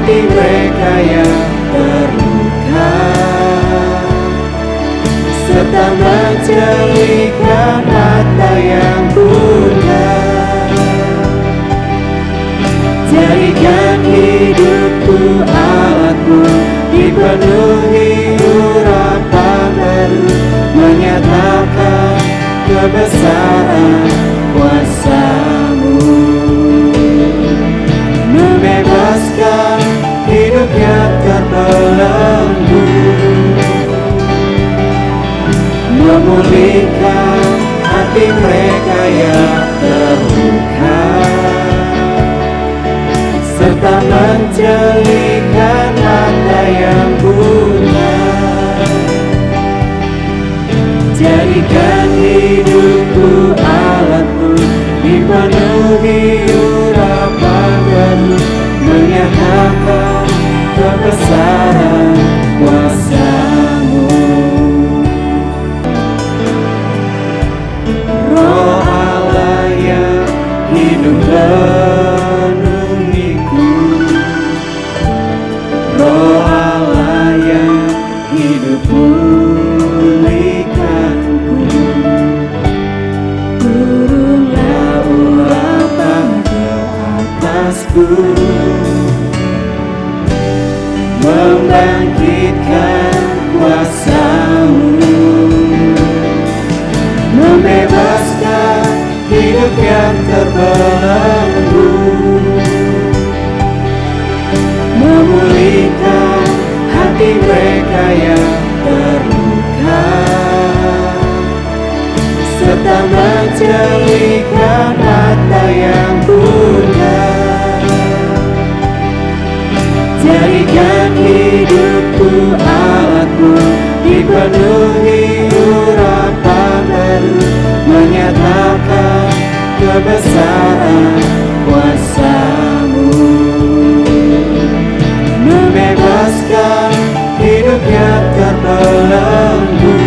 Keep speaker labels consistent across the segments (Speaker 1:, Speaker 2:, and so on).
Speaker 1: hati mereka yang terluka, serta menjelikan mata yang buta. Jadikan hidupku alatmu, dipenuhi urapan baru, menyatakan kebesaran kuasa-Mu, membebaskan hidup yang terbelenggu, memulihkan hati mereka yang terluka, serta menjelikan mata yang buta. Jadikan hidupku alatmu, dipenuhi urapan baru, menyatakan kebesaran kuasa-Mu. Roh Allah yang hidup penuhiku, Roh Allah yang hidup pulihkanku, turunlah urapan ke atasku, membangkitkan kuasa-Mu, membebaskan hidup yang terbelenggu, memulihkan hati mereka yang terluka, serta menjelikan mata yang buta. Jadikan hidupku alatmu, dipenuhi urapan baru, menyatakan kebesaran kuasa-Mu, membebaskan hidup yang terbelenggu,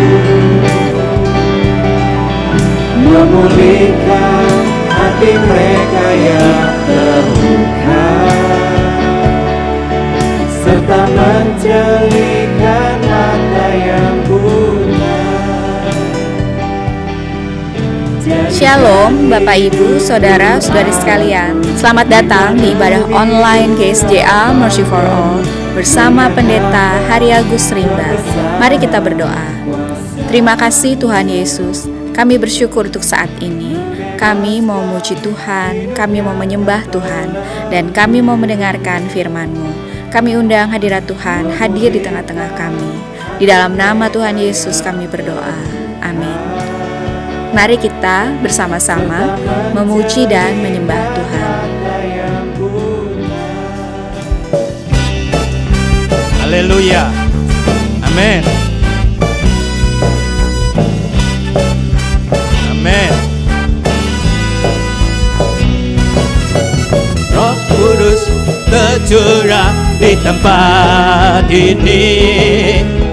Speaker 1: memulihkan hati mereka yang terluka, serta menjelikan mata yang buta.
Speaker 2: Shalom Bapak Ibu, Saudara-saudari sekalian. Selamat datang di ibadah online GSJA Mercy for All bersama Pendeta Hari Agus Rimba. Mari kita berdoa. Terima kasih Tuhan Yesus, kami bersyukur untuk saat ini. Kami mau memuji Tuhan, kami mau menyembah Tuhan, dan kami mau mendengarkan firman-Mu. Kami undang hadirat Tuhan hadir di tengah-tengah kami. Di dalam nama Tuhan Yesus kami berdoa. Amin. Mari kita bersama-sama memuji dan menyembah Tuhan.
Speaker 3: Haleluya. Amin. Amin. Roh Kudus tercurah di tempat ini,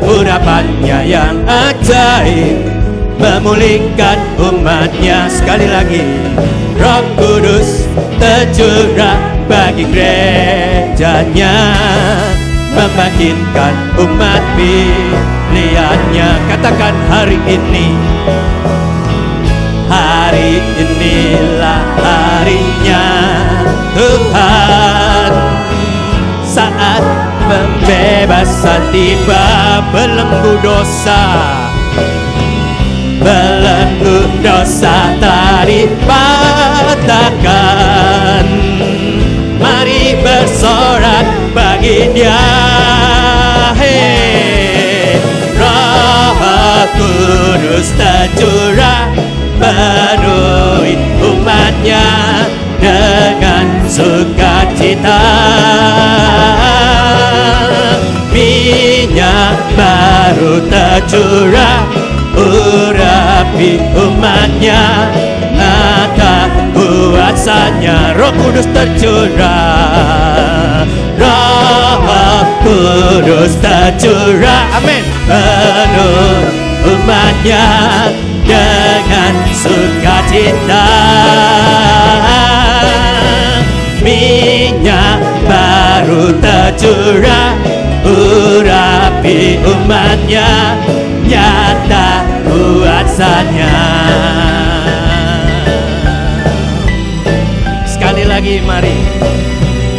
Speaker 3: urapannya yang ajaib memulihkan umatnya. Sekali lagi, Roh Kudus tercurah bagi gerejanya, membangkitkan umat pilihannya. Katakan hari ini, hari inilah harinya Tuhan, saat pembebasan tiba. Belenggu dosa tadi patahkan. Mari bersorak bagi Dia. Hey, Roh Kudus tercurah penuhi umatnya dengan sukacita. Minyak baru tercurah urapi umatnya, maka kuasanya. Roh Kudus tercurah, Roh Kudus tercurah, amin, penuh umatnya dengan sukacita. Minyak baru tercurah tercurah, urapi umatnya, nyata kuasanya. Sekali lagi mari.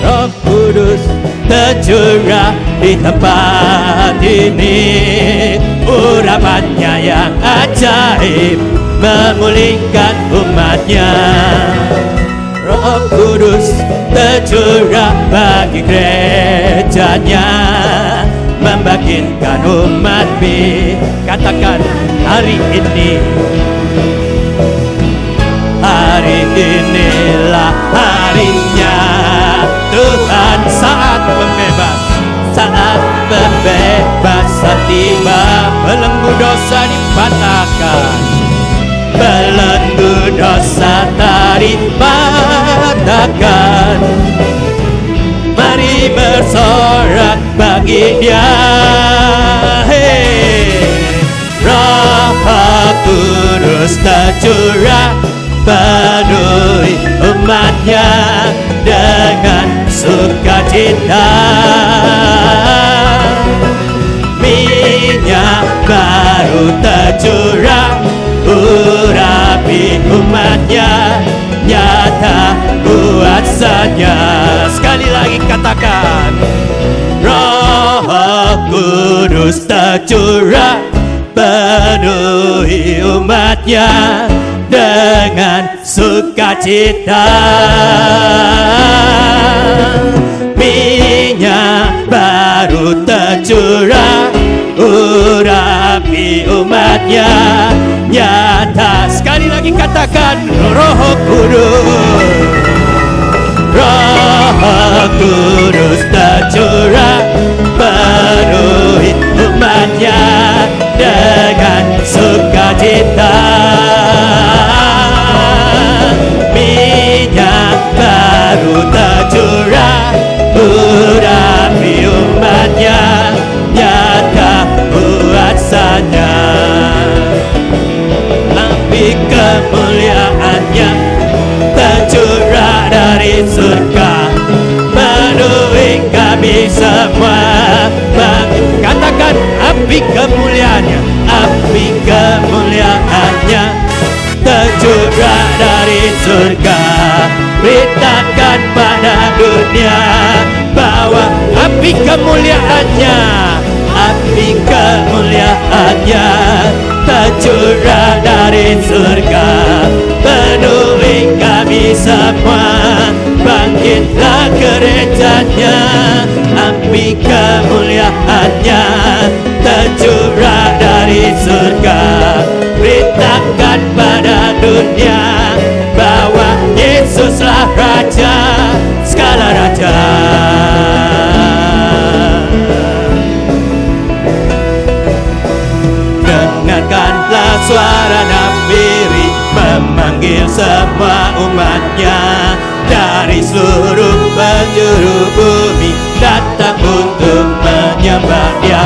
Speaker 3: Roh Kudus tercurah di tempat ini, urapannya yang ajaib memulihkan umatnya. Roh Kudus tercurah bagi gerejanya, membangkitkan umat-Mu. Katakan hari ini, hari inilah harinya Tuhan saat membebas, saat membebas tiba, belenggu dosa dipatahkan, belenggu dosa dipatahkan. Mari bersorak bagi Dia. Hey, Roh Kudus tercurah, penuhi umatnya dengan sukacita. Minyak baru tercurah, urapi umatnya, nyata kuasanya. Sekali lagi katakan, Roh Kudus tercurah, penuhi umatnya dengan sukacita. Minyak baru tercurah, urapi umatnya, nyata. Sekali lagi katakan, Roh Kudus, Roh Kudus tercurah, penuhi umatnya dengan sukacita. Minyak baru tercurah, urapi umatnya, nyata kuasanya. Api kemuliaannya tercurah dari surga, penuhi kami semua. Katakan api kemuliaannya, api kemuliaannya tercurah dari surga. Beritakan pada dunia bahwa api kemuliaannya, api kemuliaannya tercurah dari surga, penuhi kami semua. Bangkitlah gerejanya, api kemuliaannya tercurah dari surga. Beritakan pada dunia bahwa Yesuslah Raja, segala raja. Dengarkanlah suara Nabi memanggil semua umatnya dari seluruh penjuru bumi, datang untuk menyembah Dia.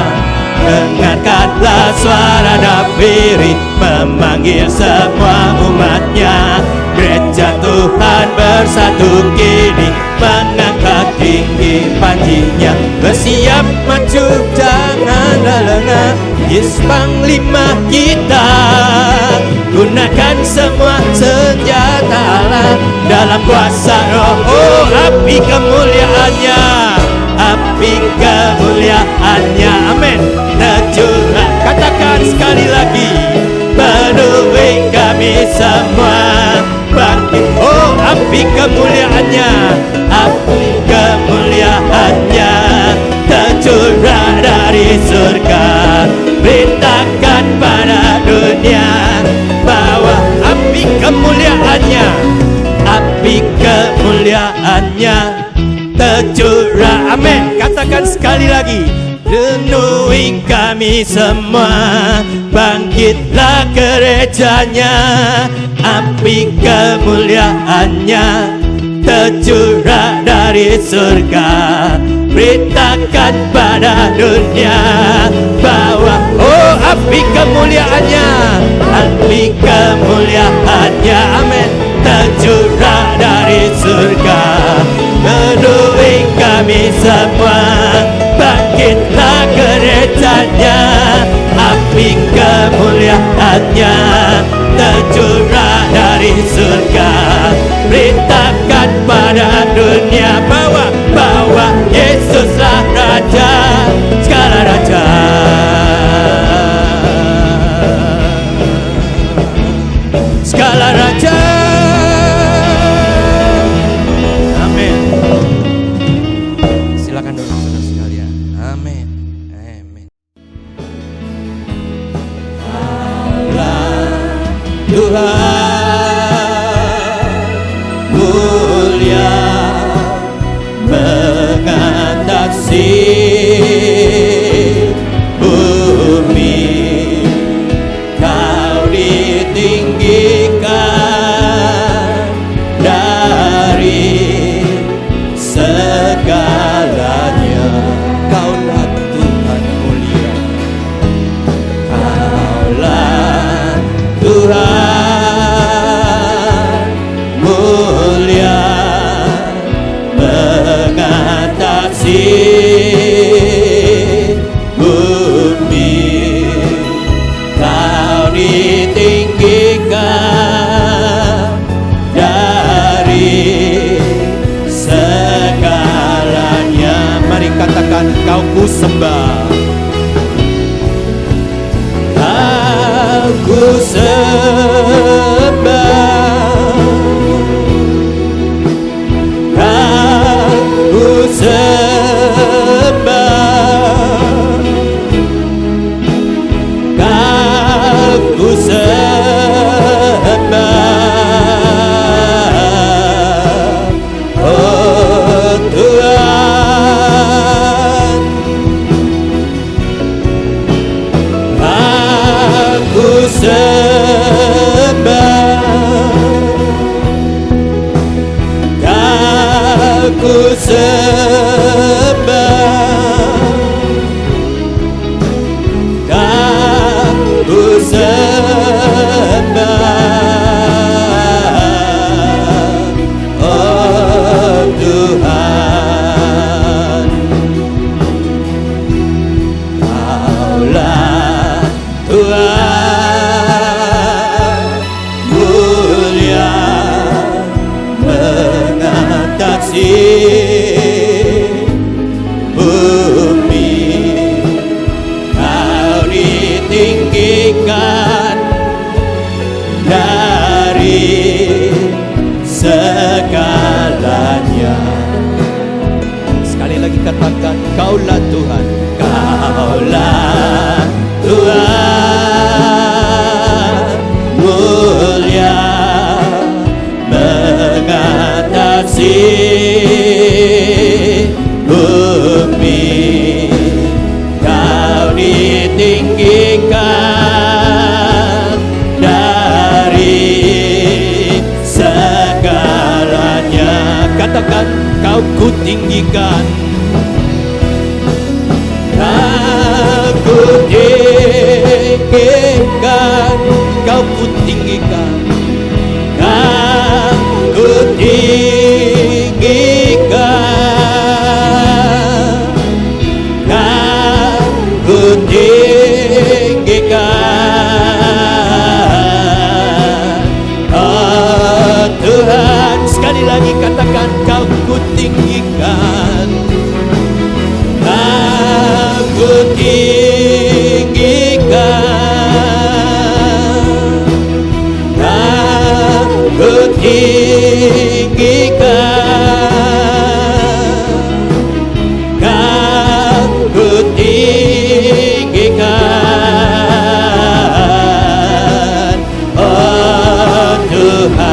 Speaker 3: Dengarkanlah suara Nabi memanggil semua umatnya. Gereja Tuhan bersatu kini, mengangkat tinggi panjinya, bersiap maju janganlah lengah. Yesus Panglima kita, gunakan semua senjata Allah dalam kuasa Roh. Oh, api kemuliaannya, api kemuliaannya, amin, tercurah. Katakan sekali lagi, penuhi kami semua. Bangkit, oh api kemuliaannya, api kemuliaannya tercurah dari surga. Beritakan pada dunia bahwa api kemuliaannya, api kemuliaannya tercurah. Amin. Katakan sekali lagi, penuhi kami semua. Bangkitlah gerejanya, api kemuliaannya tercurah dari surga. Beritakan pada dunia bahwa oh api kemuliaannya, api kemuliaannya, amin, tercurah dari surga. Penuhi kami semua. sukacitanya, api kemuliaannya tercurah dari surga. Beritakan pada dunia bahwa Yesuslah Raja, segala raja. Segala raja. Amin. Silakan duduk saudara sekalian. Amin. Amin. Allah Tuhan mulia mengatasi bumi, Kau ditinggikan dari segalanya. Kaulah Tuhan mulia, Kaulah Tuhan mulia mengatasi bumi, Kau ditinggikan dari segalanya. Mari katakan, Kau ku sembah, Aku sembah, Aku sembah, Aku sembah, oh Tuhan. Aku sembah, Aku sembah, Aku sembah, oh Tuhan. Kaulah Tuhan mulia mengatasi bumi, Kau ditinggikan dari segalanya. Sekali lagi katakan, Kaulah Tuhan, Kaulah Tuhan mulia mengatasi bumi, Kau ditinggikan dari segalanya. Katakan, Kau ku tinggikan, Aku tinggikan, Kau ku tinggikan, Aku tinggikan, Aku tinggikan, oh Tuhan. Sekali lagi katakan, Kau ku tinggikan, Aku tinggikan, Aku tinggikan, Aku tinggikan, oh Tuhan.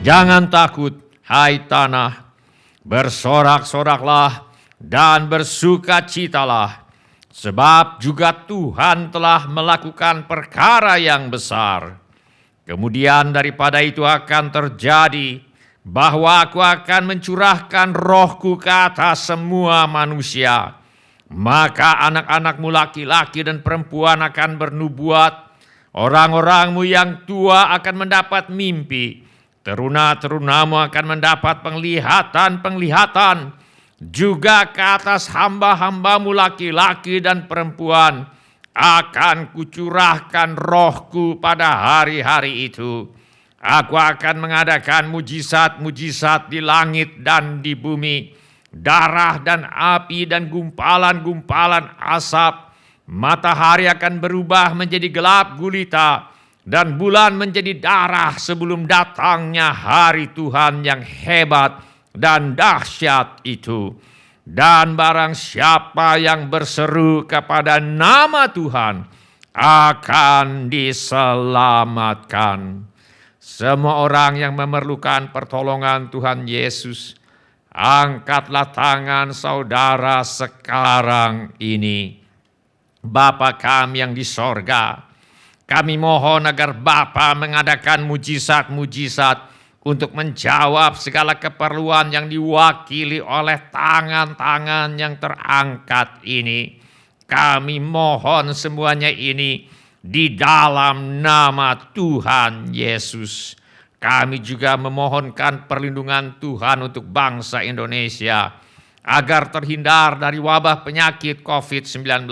Speaker 4: Jangan takut, hai tanah, bersorak-soraklah dan bersukacitalah, sebab juga Tuhan telah melakukan perkara yang besar. Kemudian daripada itu akan terjadi bahwa aku akan mencurahkan rohku ke atas semua manusia. Maka anak-anakmu laki-laki dan perempuan akan bernubuat, orang-orangmu yang tua akan mendapat mimpi, teruna-terunamu akan mendapat penglihatan-penglihatan, juga ke atas hamba-hambamu laki-laki dan perempuan akan kucurahkan rohku pada hari-hari itu. Aku akan mengadakan mujizat-mujizat di langit dan di bumi, darah dan api dan gumpalan-gumpalan asap. Matahari akan berubah menjadi gelap gulita, dan bulan menjadi darah sebelum datangnya hari Tuhan yang hebat dan dahsyat itu. Dan barang siapa yang berseru kepada nama Tuhan akan diselamatkan. Semua orang yang memerlukan pertolongan Tuhan Yesus, angkatlah tangan saudara sekarang ini. Bapa kami yang di sorga, kami mohon agar Bapa mengadakan mujizat-mujizat untuk menjawab segala keperluan yang diwakili oleh tangan-tangan yang terangkat ini. Kami mohon semuanya ini di dalam nama Tuhan Yesus. Kami juga memohonkan perlindungan Tuhan untuk bangsa Indonesia agar terhindar dari wabah penyakit COVID-19.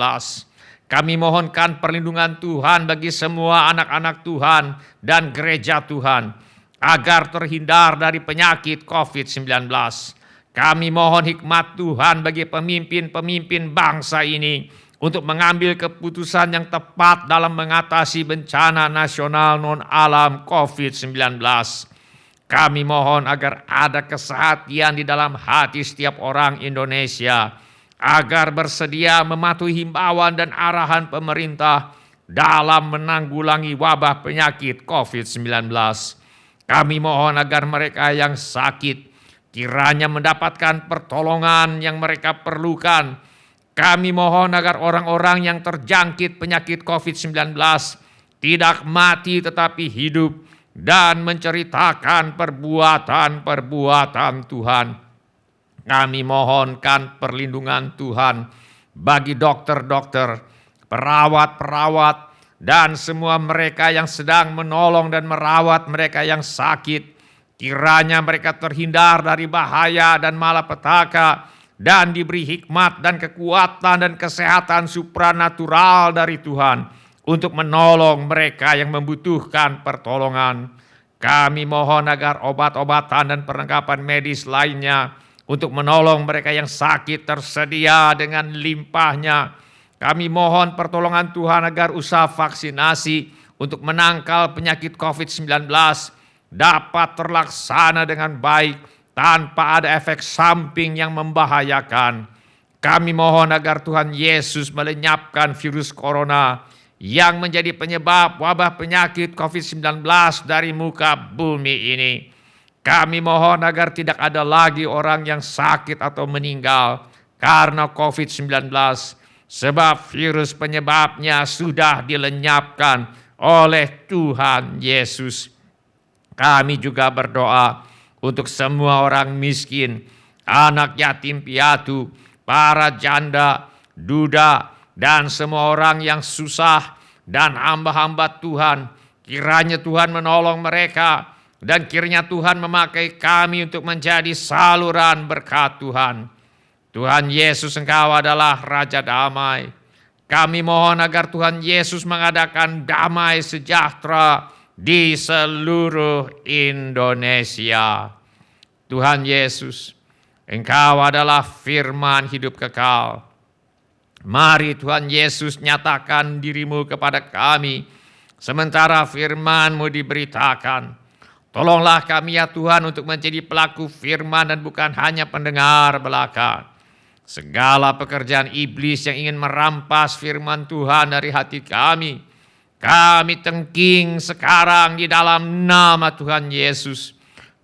Speaker 4: Kami mohonkan perlindungan Tuhan bagi semua anak-anak Tuhan dan gereja Tuhan agar terhindar dari penyakit COVID-19. Kami mohon hikmat Tuhan bagi pemimpin-pemimpin bangsa ini untuk mengambil keputusan yang tepat dalam mengatasi bencana nasional non-alam COVID-19. Kami mohon agar ada kesehatian di dalam hati setiap orang Indonesia, agar bersedia mematuhi himbauan dan arahan pemerintah dalam menanggulangi wabah penyakit COVID-19. Kami mohon agar mereka yang sakit kiranya mendapatkan pertolongan yang mereka perlukan. Kami mohon agar orang-orang yang terjangkit penyakit COVID-19 tidak mati tetapi hidup dan menceritakan perbuatan-perbuatan Tuhan. Kami mohonkan perlindungan Tuhan bagi dokter-dokter, perawat-perawat, dan semua mereka yang sedang menolong dan merawat mereka yang sakit. Kiranya mereka terhindar dari bahaya dan malapetaka dan diberi hikmat dan kekuatan dan kesehatan supranatural dari Tuhan untuk menolong mereka yang membutuhkan pertolongan. Kami mohon agar obat-obatan dan perlengkapan medis lainnya untuk menolong mereka yang sakit tersedia dengan limpahnya. Kami mohon pertolongan Tuhan agar usaha vaksinasi untuk menangkal penyakit COVID-19 dapat terlaksana dengan baik tanpa ada efek samping yang membahayakan. Kami mohon agar Tuhan Yesus melenyapkan virus corona yang menjadi penyebab wabah penyakit COVID-19 dari muka bumi ini. Kami mohon agar tidak ada lagi orang yang sakit atau meninggal karena COVID-19, sebab virus penyebabnya sudah dilenyapkan oleh Tuhan Yesus. Kami juga berdoa untuk semua orang miskin, anak yatim piatu, para janda, duda, dan semua orang yang susah dan hamba-hamba Tuhan. Kiranya Tuhan menolong mereka dan kiranya Tuhan memakai kami untuk menjadi saluran berkat Tuhan. Tuhan Yesus, Engkau adalah Raja Damai. Kami mohon agar Tuhan Yesus mengadakan damai sejahtera di seluruh Indonesia. Tuhan Yesus, Engkau adalah firman hidup kekal. Mari Tuhan Yesus nyatakan diri-Mu kepada kami, sementara firman-Mu diberitakan. Tolonglah kami ya Tuhan untuk menjadi pelaku firman dan bukan hanya pendengar belaka. Segala pekerjaan iblis yang ingin merampas firman Tuhan dari hati kami tengking sekarang di dalam nama Tuhan Yesus.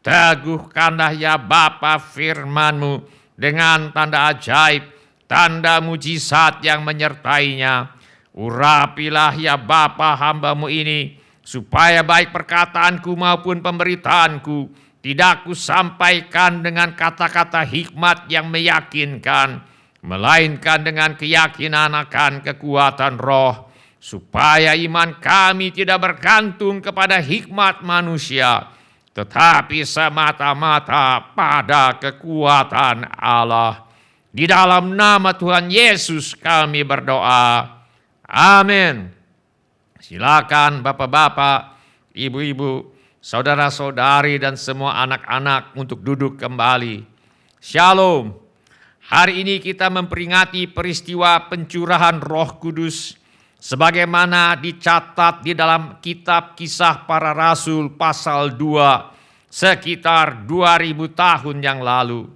Speaker 4: Teguhkanlah ya Bapa firman-Mu dengan tanda ajaib, tanda mujizat yang menyertainya. Urapilah ya Bapa hamba-Mu ini, supaya baik perkataanku maupun pemberitaanku tidak kusampaikan dengan kata-kata hikmat yang meyakinkan, melainkan dengan keyakinan akan kekuatan roh, supaya iman kami tidak bergantung kepada hikmat manusia, tetapi semata-mata pada kekuatan Allah. Di dalam nama Tuhan Yesus kami berdoa. Amin. Silakan bapak-bapak, ibu-ibu, saudara-saudari, dan semua anak-anak untuk duduk kembali. Shalom. Hari ini kita memperingati peristiwa pencurahan Roh Kudus sebagaimana dicatat di dalam kitab Kisah Para Rasul pasal 2 sekitar 2000 tahun yang lalu.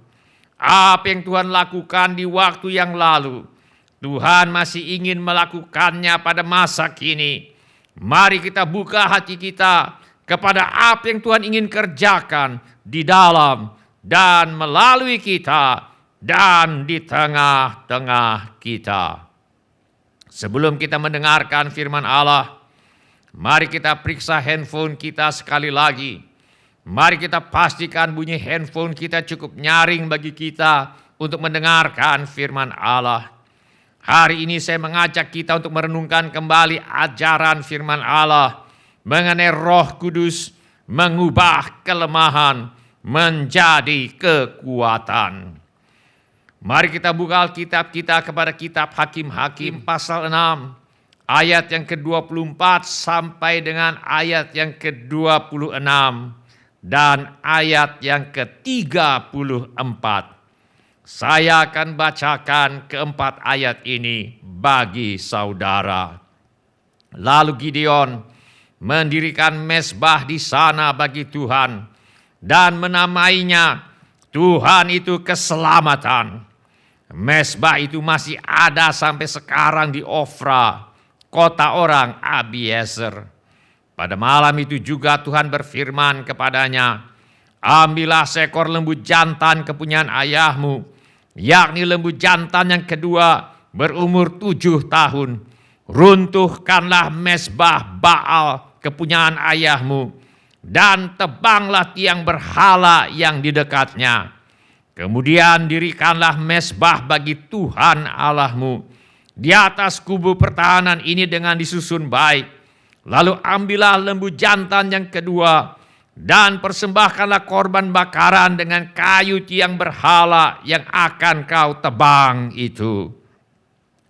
Speaker 4: Apa yang Tuhan lakukan di waktu yang lalu, Tuhan masih ingin melakukannya pada masa kini. Mari kita buka hati kita kepada apa yang Tuhan ingin kerjakan di dalam dan melalui kita dan di tengah-tengah kita. Sebelum kita mendengarkan firman Allah, mari kita periksa handphone kita sekali lagi. Mari kita pastikan bunyi handphone kita cukup nyaring bagi kita untuk mendengarkan firman Allah. Hari ini saya mengajak kita untuk merenungkan kembali ajaran firman Allah mengenai Roh Kudus mengubah kelemahan menjadi kekuatan. Mari kita buka Alkitab kita kepada kitab Hakim-Hakim pasal 6 ayat yang ke-24 sampai dengan ayat yang ke-26 dan ayat yang ke-34. Saya akan bacakan keempat ayat ini bagi saudara. Lalu Gideon mendirikan mezbah di sana bagi Tuhan dan menamainya Tuhan itu keselamatan. Mezbah itu masih ada sampai sekarang di Ofra, kota orang Abiezer. Pada malam itu juga Tuhan berfirman kepadanya, ambillah seekor lembu jantan kepunyaan ayahmu, yakni lembu jantan yang kedua berumur 7 tahun. Runtuhkanlah mezbah Baal kepunyaan ayahmu, dan tebanglah tiang berhala yang di dekatnya. Kemudian dirikanlah mezbah bagi Tuhan Allahmu di atas kubu pertahanan ini dengan disusun baik. Lalu ambillah lembu jantan yang kedua dan persembahkanlah korban bakaran dengan kayu tiang berhala yang akan kau tebang itu.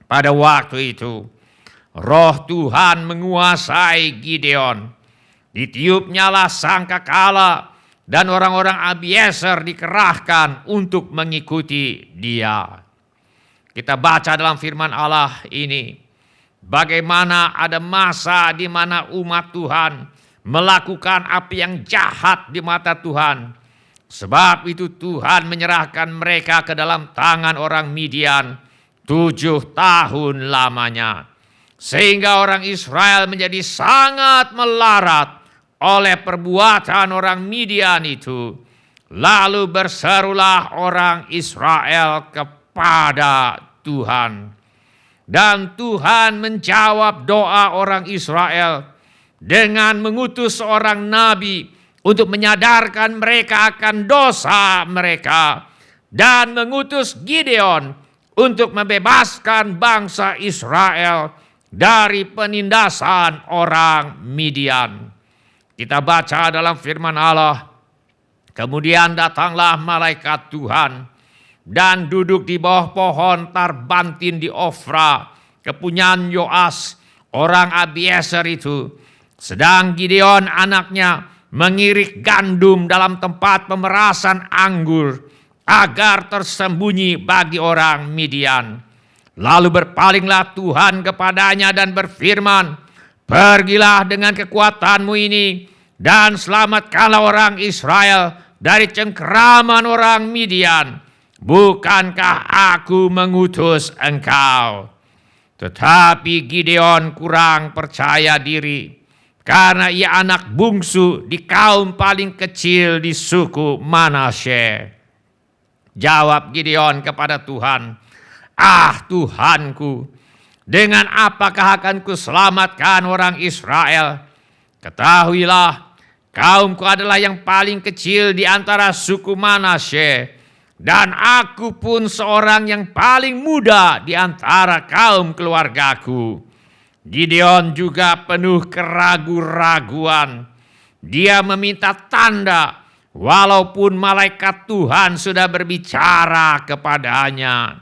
Speaker 4: Pada waktu itu, Roh Tuhan menguasai Gideon. Ditiupnyalah sangkakala dan orang-orang Abiezer dikerahkan untuk mengikuti dia. Kita baca dalam firman Allah ini, bagaimana ada masa di mana umat Tuhan melakukan apa yang jahat di mata Tuhan. Sebab itu Tuhan menyerahkan mereka ke dalam tangan orang Midian 7 tahun lamanya. Sehingga orang Israel menjadi sangat melarat oleh perbuatan orang Midian itu. Lalu berserulah orang Israel kepada Tuhan. Dan Tuhan menjawab doa orang Israel dengan mengutus seorang nabi untuk menyadarkan mereka akan dosa mereka, dan mengutus Gideon untuk membebaskan bangsa Israel dari penindasan orang Midian. Kita baca dalam firman Allah, kemudian datanglah malaikat Tuhan dan duduk di bawah pohon tarbantin di Ofra, kepunyaan Yoas orang Abiezer itu. Sedang Gideon anaknya mengirik gandum dalam tempat pemerasan anggur agar tersembunyi bagi orang Midian. Lalu berpalinglah Tuhan kepadanya dan berfirman, pergilah dengan kekuatanmu ini dan selamatkanlah orang Israel dari cengkeraman orang Midian. Bukankah aku mengutus engkau? Tetapi Gideon kurang percaya diri, karena ia anak bungsu di kaum paling kecil di suku Manasye. Jawab Gideon kepada Tuhan, ah Tuhanku, dengan apakah akan kuselamatkan orang Israel? Ketahuilah, kaumku adalah yang paling kecil di antara suku Manasye, dan aku pun seorang yang paling muda di antara kaum keluargaku. Gideon juga penuh keraguan-raguan. Dia meminta tanda, walaupun malaikat Tuhan sudah berbicara kepadanya.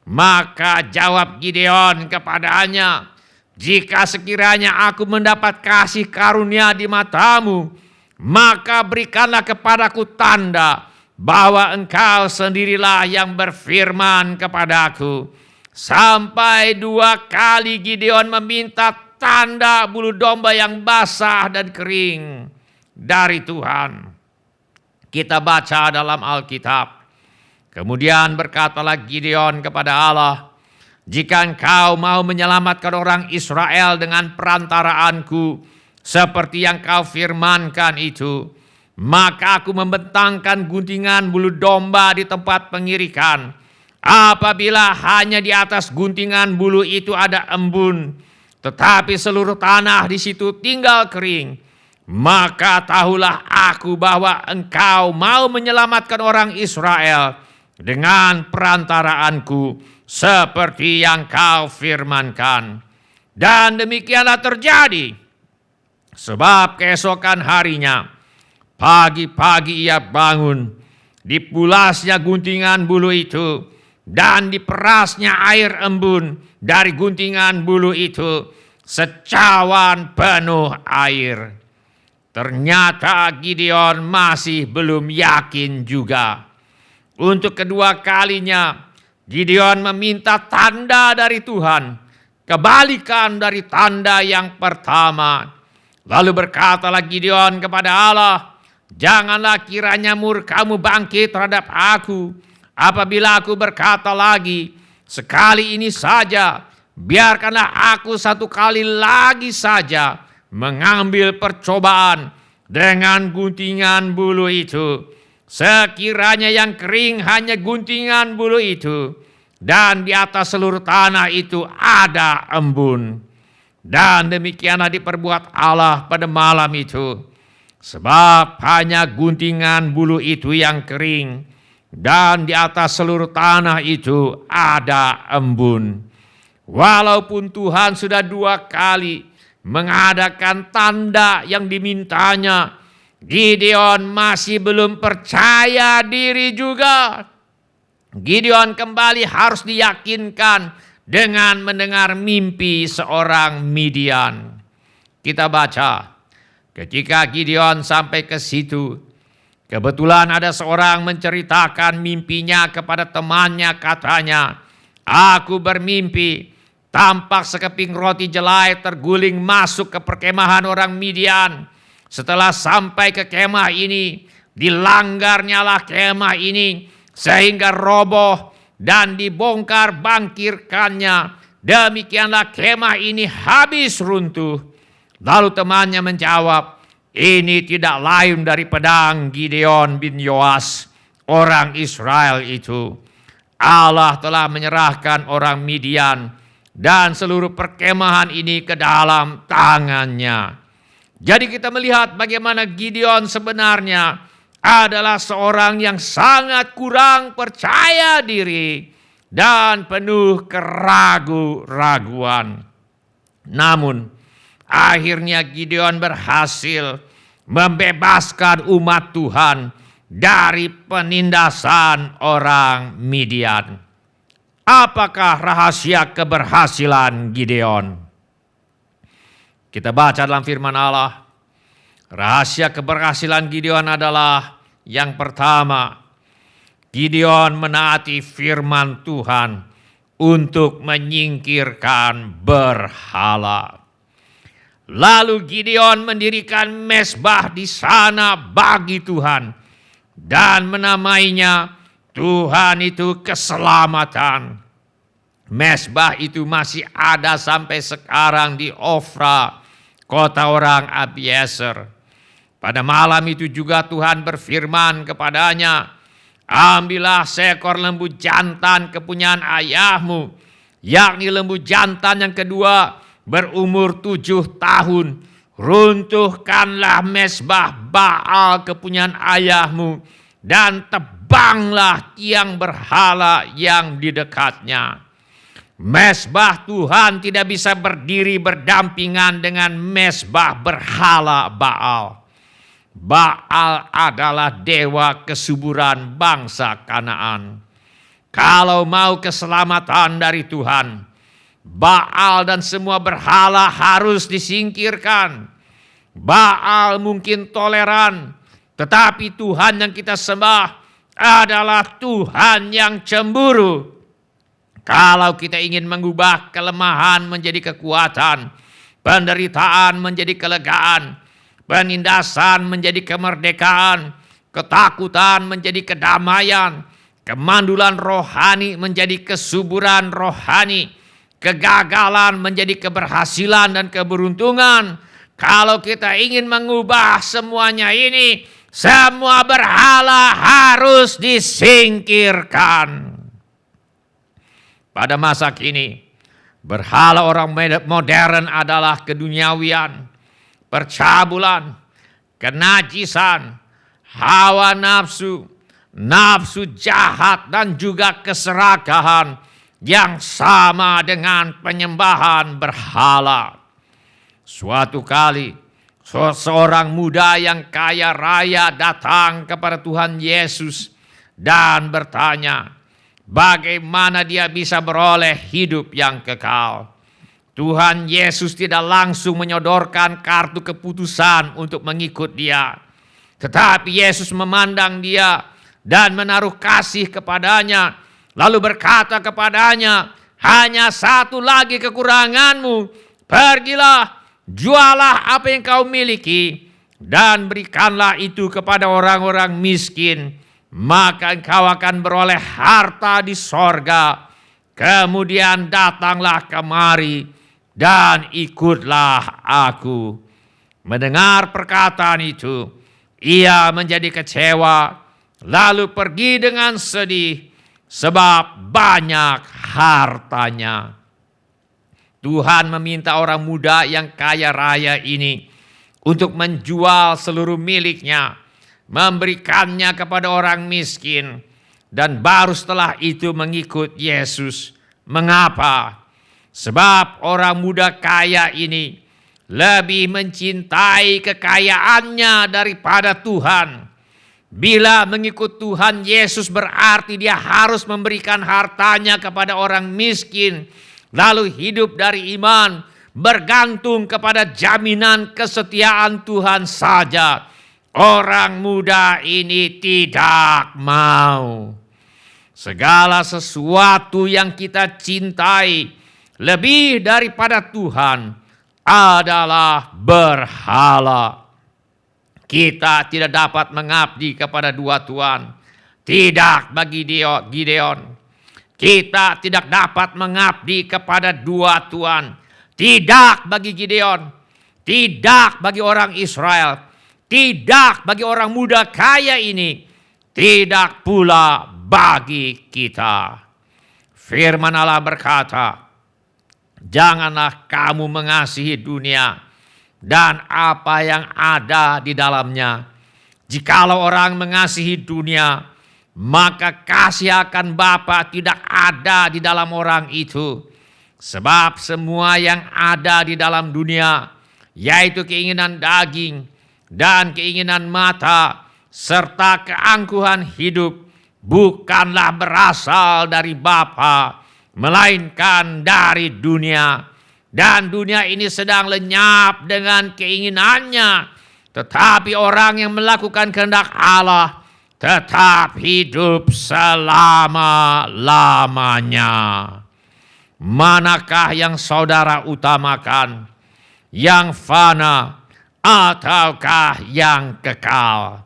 Speaker 4: Maka jawab Gideon kepadanya, jika sekiranya aku mendapat kasih karunia di matamu, maka berikanlah kepadaku tanda bahwa engkau sendirilah yang berfirman kepadaku. Sampai 2 kali Gideon meminta tanda bulu domba yang basah dan kering dari Tuhan. Kita baca dalam Alkitab. Kemudian berkatalah Gideon kepada Allah, jika engkau mau menyelamatkan orang Israel dengan perantaraanku, seperti yang kau firmankan itu, maka aku membentangkan guntingan bulu domba di tempat pengirikan. Apabila hanya di atas guntingan bulu itu ada embun, tetapi seluruh tanah di situ tinggal kering, maka tahulah aku bahwa engkau mau menyelamatkan orang Israel dengan perantaraanku, seperti yang kau firmankan. Dan demikianlah terjadi. Sebab keesokan harinya, pagi-pagi ia bangun, dipulasnya guntingan bulu itu, dan diperasnya air embun dari guntingan bulu itu, secawan penuh air. Ternyata Gideon masih belum yakin juga. Untuk kedua kalinya, Gideon meminta tanda dari Tuhan, kebalikan dari tanda yang pertama. Lalu berkatalah Gideon kepada Allah, "Janganlah kiranya murkamu bangkit terhadap aku, apabila aku berkata lagi, sekali ini saja, biarkanlah aku satu kali lagi saja mengambil percobaan dengan guntingan bulu itu. Sekiranya yang kering hanya guntingan bulu itu, dan di atas seluruh tanah itu ada embun." Dan demikianlah diperbuat Allah pada malam itu. Sebab hanya guntingan bulu itu yang kering, dan di atas seluruh tanah itu ada embun. Walaupun Tuhan sudah 2 kali mengadakan tanda yang dimintanya, Gideon masih belum percaya diri juga. Gideon kembali harus diyakinkan dengan mendengar mimpi seorang Midian. Kita baca, ketika Gideon sampai ke situ, kebetulan ada seorang menceritakan mimpinya kepada temannya, katanya, "Aku bermimpi, tampak sekeping roti jelai terguling masuk ke perkemahan orang Midian. Setelah sampai ke kemah ini, dilanggarnyalah kemah ini sehingga roboh dan dibongkar bangkirkannya. Demikianlah kemah ini habis runtuh." Lalu temannya menjawab, "Ini tidak lain dari pedang Gideon bin Yoas, orang Israel itu. Allah telah menyerahkan orang Midian dan seluruh perkemahan ini ke dalam tangannya." Jadi kita melihat bagaimana Gideon sebenarnya adalah seorang yang sangat kurang percaya diri dan penuh keraguan-raguan. Namun akhirnya Gideon berhasil membebaskan umat Tuhan dari penindasan orang Midian. Apakah rahasia keberhasilan Gideon? Kita baca dalam firman Allah. Rahasia keberhasilan Gideon adalah yang pertama, Gideon menaati firman Tuhan untuk menyingkirkan berhala. Lalu Gideon mendirikan mezbah di sana bagi Tuhan dan menamainya Tuhan itu keselamatan. Mezbah itu masih ada sampai sekarang di Ofra, kota orang Abiezer. Pada malam itu juga Tuhan berfirman kepadanya, "Ambillah seekor lembu jantan kepunyaan ayahmu, yakni lembu jantan yang kedua berumur 7 tahun. Runtuhkanlah mezbah Baal kepunyaan ayahmu dan tebanglah tiang berhala yang di dekatnya." Mezbah Tuhan tidak bisa berdiri berdampingan dengan mezbah berhala Baal. Baal adalah dewa kesuburan bangsa Kanaan. Kalau mau keselamatan dari Tuhan, Baal dan semua berhala harus disingkirkan. Baal mungkin toleran, tetapi Tuhan yang kita sembah adalah Tuhan yang cemburu. Kalau kita ingin mengubah kelemahan menjadi kekuatan, penderitaan menjadi kelegaan, penindasan menjadi kemerdekaan, ketakutan menjadi kedamaian, kemandulan rohani menjadi kesuburan rohani, kegagalan menjadi keberhasilan dan keberuntungan. Kalau kita ingin mengubah semuanya ini, semua berhala harus disingkirkan. Pada masa kini, berhala orang modern adalah keduniawian, percabulan, kenajisan, hawa nafsu, nafsu jahat dan juga keserakahan, yang sama dengan penyembahan berhala. Suatu kali, seorang muda yang kaya raya datang kepada Tuhan Yesus dan bertanya, bagaimana dia bisa beroleh hidup yang kekal. Tuhan Yesus tidak langsung menyodorkan kartu keputusan untuk mengikut dia. Tetapi Yesus memandang dia dan menaruh kasih kepadanya. Lalu berkata kepadanya, hanya satu lagi kekuranganmu. Pergilah, jualah apa yang kau miliki dan berikanlah itu kepada orang-orang miskin. Maka engkau akan beroleh harta di sorga. Kemudian datanglah kemari dan ikutlah aku. Mendengar perkataan itu, ia menjadi kecewa, lalu pergi dengan sedih, sebab banyak hartanya. Tuhan meminta orang muda yang kaya raya ini untuk menjual seluruh miliknya, memberikannya kepada orang miskin, dan baru setelah itu mengikut Yesus. Mengapa? Sebab orang muda kaya ini lebih mencintai kekayaannya daripada Tuhan. Bila mengikut Tuhan Yesus berarti dia harus memberikan hartanya kepada orang miskin, lalu hidup dari iman, bergantung kepada jaminan kesetiaan Tuhan saja. Orang muda ini tidak mau. Segala sesuatu yang kita cintai lebih daripada Tuhan adalah berhala. Kita tidak dapat mengabdi kepada dua tuan. Tidak bagi Gideon. Kita tidak dapat mengabdi kepada dua tuan. Tidak bagi Gideon. Tidak bagi orang Israel. Tidak bagi orang muda kaya ini. Tidak pula bagi kita. Firman Allah berkata, janganlah kamu mengasihi dunia dan apa yang ada di dalamnya. Jikalau orang mengasihi dunia, maka kasih akan Bapa tidak ada di dalam orang itu. Sebab semua yang ada di dalam dunia, yaitu keinginan daging dan keinginan mata, serta keangkuhan hidup, bukanlah berasal dari Bapa, melainkan dari dunia. Dan dunia ini sedang lenyap dengan keinginannya. Tetapi orang yang melakukan kehendak Allah tetap hidup selama-lamanya. Manakah yang saudara utamakan? Yang fana ataukah yang kekal?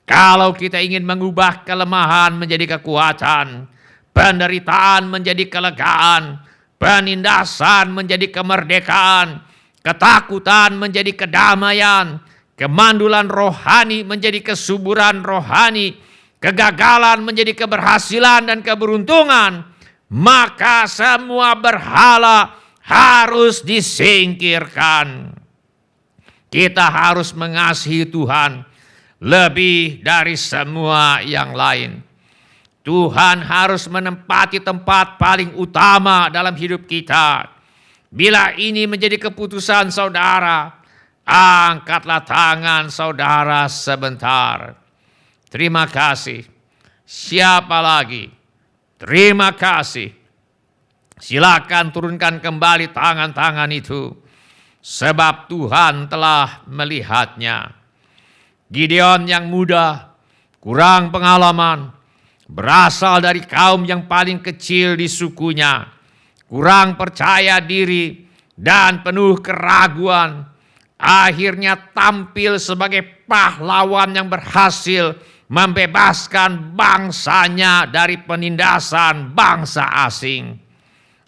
Speaker 4: Kalau kita ingin mengubah kelemahan menjadi kekuatan, penderitaan menjadi kelegaan, penindasan menjadi kemerdekaan, ketakutan menjadi kedamaian, kemandulan rohani menjadi kesuburan rohani, kegagalan menjadi keberhasilan dan keberuntungan, maka semua berhala harus disingkirkan. Kita harus mengasihi Tuhan lebih dari semua yang lain. Tuhan harus menempati tempat paling utama dalam hidup kita. Bila ini menjadi keputusan saudara, angkatlah tangan saudara sebentar. Terima kasih. Siapa lagi? Terima kasih. Silakan turunkan kembali tangan-tangan itu, sebab Tuhan telah melihatnya. Gideon yang muda, kurang pengalaman, berasal dari kaum yang paling kecil di sukunya, kurang percaya diri dan penuh keraguan, akhirnya tampil sebagai pahlawan yang berhasil membebaskan bangsanya dari penindasan bangsa asing.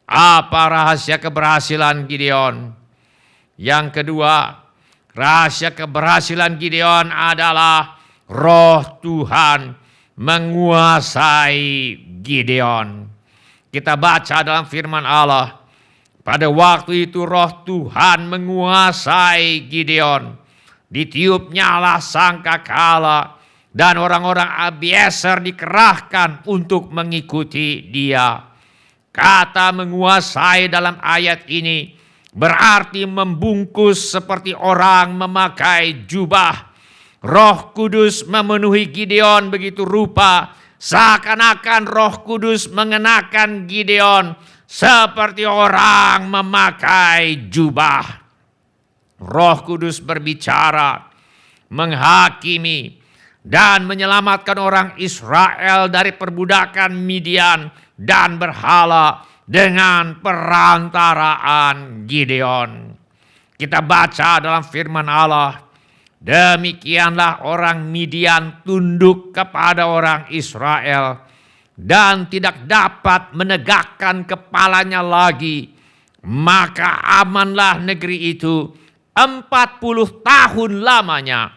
Speaker 4: Apa rahasia keberhasilan Gideon? Yang kedua, rahasia keberhasilan Gideon adalah Roh Tuhan menguasai Gideon. Kita baca dalam firman Allah, pada waktu itu Roh Tuhan menguasai Gideon. Ditiupnyalah sangkakala dan orang-orang Abiezer dikerahkan untuk mengikuti dia. Kata menguasai dalam ayat ini berarti membungkus seperti orang memakai jubah. Roh Kudus memenuhi Gideon begitu rupa, seakan-akan Roh Kudus mengenakan Gideon seperti orang memakai jubah. Roh Kudus berbicara, menghakimi, dan menyelamatkan orang Israel dari perbudakan Midian dan berhala dengan perantaraan Gideon. Kita baca dalam firman Allah, demikianlah orang Midian tunduk kepada orang Israel dan tidak dapat menegakkan kepalanya lagi. Maka amanlah negeri itu 40 tahun lamanya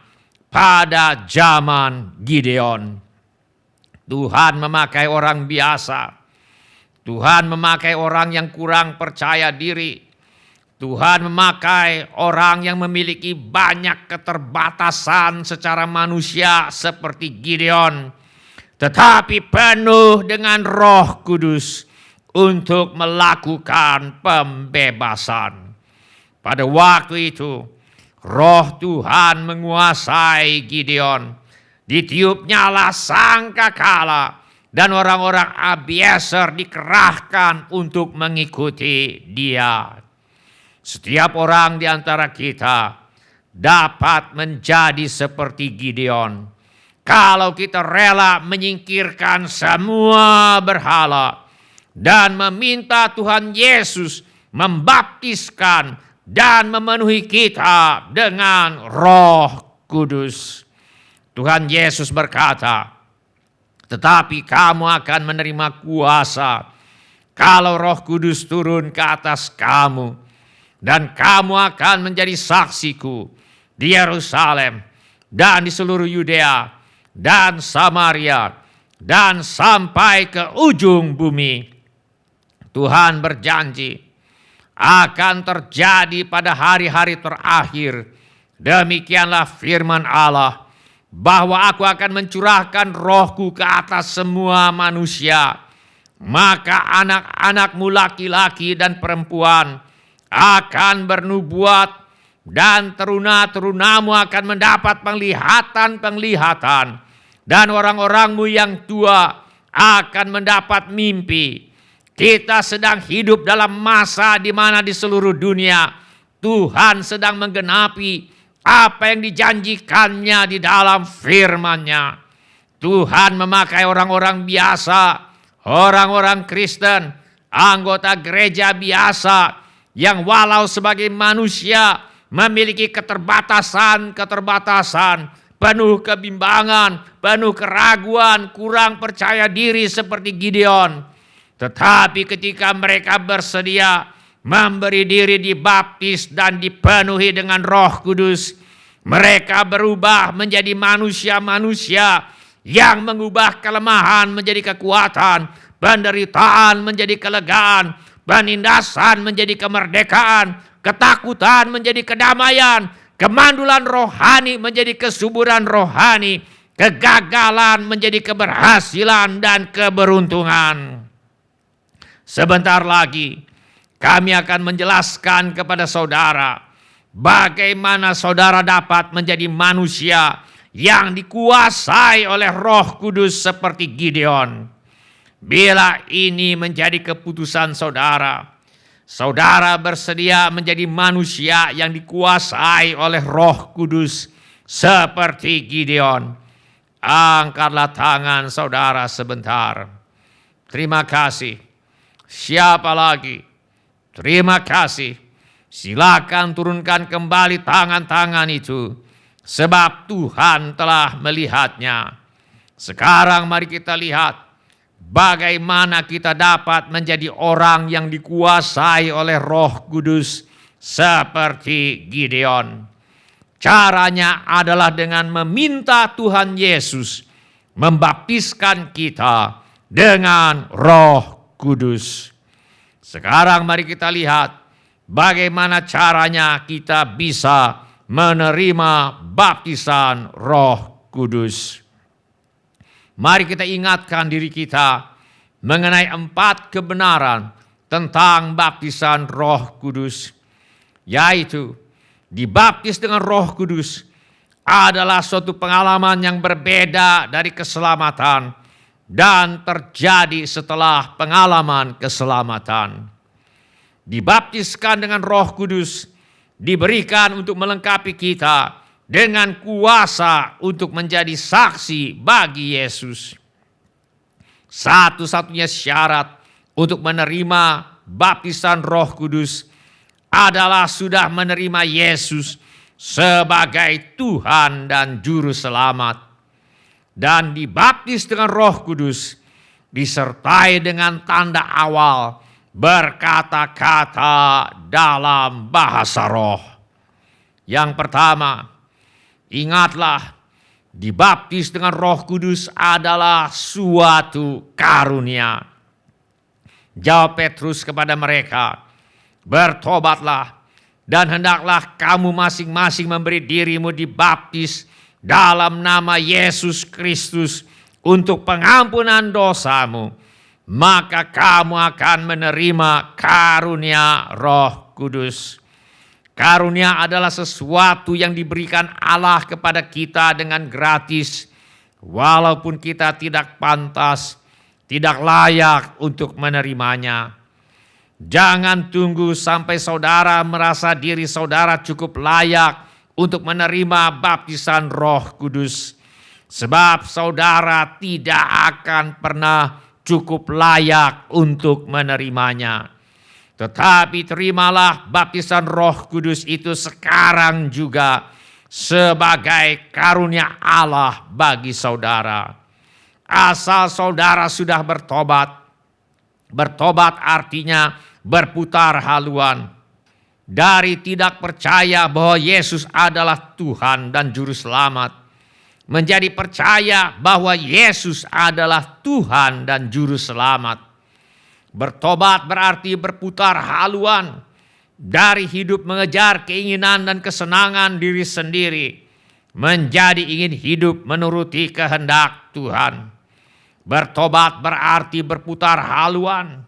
Speaker 4: pada zaman Gideon. Tuhan memakai orang biasa. Tuhan memakai orang yang kurang percaya diri. Tuhan memakai orang yang memiliki banyak keterbatasan secara manusia seperti Gideon, tetapi penuh dengan Roh Kudus untuk melakukan pembebasan. Pada waktu itu, Roh Tuhan menguasai Gideon. Ditiupnyalah sangkakala dan orang-orang Abiezer dikerahkan untuk mengikuti dia. Setiap orang di antara kita dapat menjadi seperti Gideon kalau kita rela menyingkirkan semua berhala dan meminta Tuhan Yesus membaptiskan dan memenuhi kita dengan Roh Kudus. Tuhan Yesus berkata, tetapi kamu akan menerima kuasa kalau Roh Kudus turun ke atas kamu, dan kamu akan menjadi saksiku di Yerusalem dan di seluruh Yudea dan Samaria dan sampai ke ujung bumi. Tuhan berjanji akan terjadi pada hari-hari terakhir. Demikianlah firman Allah, bahwa aku akan mencurahkan rohku ke atas semua manusia. Maka anak-anakmu laki-laki dan perempuan akan bernubuat, dan teruna-terunamu akan mendapat penglihatan-penglihatan, dan orang-orangmu yang tua akan mendapat mimpi. Kita sedang hidup dalam masa di mana di seluruh dunia Tuhan sedang menggenapi apa yang dijanjikannya di dalam firman-Nya. Tuhan memakai orang-orang biasa, orang-orang Kristen, anggota gereja biasa yang walau sebagai manusia memiliki keterbatasan, penuh kebimbangan, penuh keraguan, kurang percaya diri seperti Gideon. Tetapi ketika mereka bersedia memberi diri dibaptis dan dipenuhi dengan Roh Kudus, mereka berubah menjadi manusia-manusia yang mengubah kelemahan menjadi kekuatan, penderitaan menjadi kelegaan, penindasan menjadi kemerdekaan, ketakutan menjadi kedamaian, kemandulan rohani menjadi kesuburan rohani, kegagalan menjadi keberhasilan dan keberuntungan. Sebentar lagi kami akan menjelaskan kepada saudara bagaimana saudara dapat menjadi manusia yang dikuasai oleh Roh Kudus seperti Gideon. Bila ini menjadi keputusan saudara, saudara bersedia menjadi manusia yang dikuasai oleh Roh Kudus seperti Gideon. Angkatlah tangan saudara sebentar. Terima kasih. Siapa lagi? Terima kasih. Silakan turunkan kembali tangan-tangan itu, sebab Tuhan telah melihatnya. Sekarang mari kita lihat bagaimana kita dapat menjadi orang yang dikuasai oleh Roh Kudus seperti Gideon. Caranya adalah dengan meminta Tuhan Yesus membaptiskan kita dengan Roh Kudus. Sekarang mari kita lihat bagaimana caranya kita bisa menerima baptisan Roh Kudus. Mari kita ingatkan diri kita mengenai 4 kebenaran tentang baptisan Roh Kudus, yaitu dibaptis dengan Roh Kudus adalah suatu pengalaman yang berbeda dari keselamatan dan terjadi setelah pengalaman keselamatan. Dibaptiskan dengan Roh Kudus diberikan untuk melengkapi kita dengan kuasa untuk menjadi saksi bagi Yesus. Satu-satunya syarat untuk menerima baptisan Roh Kudus adalah sudah menerima Yesus sebagai Tuhan dan Juru Selamat, dan dibaptis dengan Roh Kudus disertai dengan tanda awal berkata-kata dalam bahasa roh. Yang pertama, ingatlah, dibaptis dengan Roh Kudus adalah suatu karunia. Jawab Petrus kepada mereka, bertobatlah dan hendaklah kamu masing-masing memberi dirimu dibaptis dalam nama Yesus Kristus untuk pengampunan dosamu, maka kamu akan menerima karunia Roh Kudus. Karunia adalah sesuatu yang diberikan Allah kepada kita dengan gratis, walaupun kita tidak pantas, tidak layak untuk menerimanya. Jangan tunggu sampai saudara merasa diri saudara cukup layak untuk menerima baptisan Roh Kudus, sebab saudara tidak akan pernah cukup layak untuk menerimanya. Tetapi terimalah baptisan Roh Kudus itu sekarang juga sebagai karunia Allah bagi saudara. Asal saudara sudah bertobat. Bertobat artinya berputar haluan dari tidak percaya bahwa Yesus adalah Tuhan dan Juru Selamat, menjadi percaya bahwa Yesus adalah Tuhan dan Juru Selamat. Bertobat berarti berputar haluan dari hidup mengejar keinginan dan kesenangan diri sendiri, menjadi ingin hidup menuruti kehendak Tuhan. Bertobat berarti berputar haluan.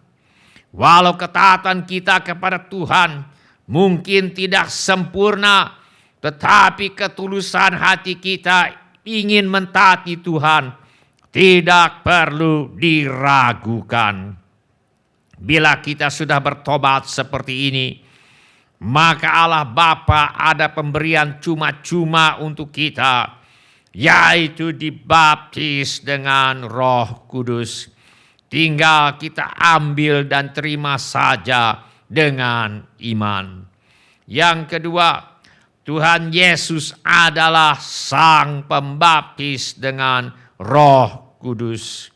Speaker 4: Walau ketaatan kita kepada Tuhan mungkin tidak sempurna, tetapi ketulusan hati kita ingin mentaati Tuhan tidak perlu diragukan. Bila kita sudah bertobat seperti ini, maka Allah Bapa ada pemberian cuma-cuma untuk kita, yaitu dibaptis dengan Roh Kudus. Tinggal kita ambil dan terima saja dengan iman. Yang kedua, Tuhan Yesus adalah Sang Pembaptis dengan Roh Kudus.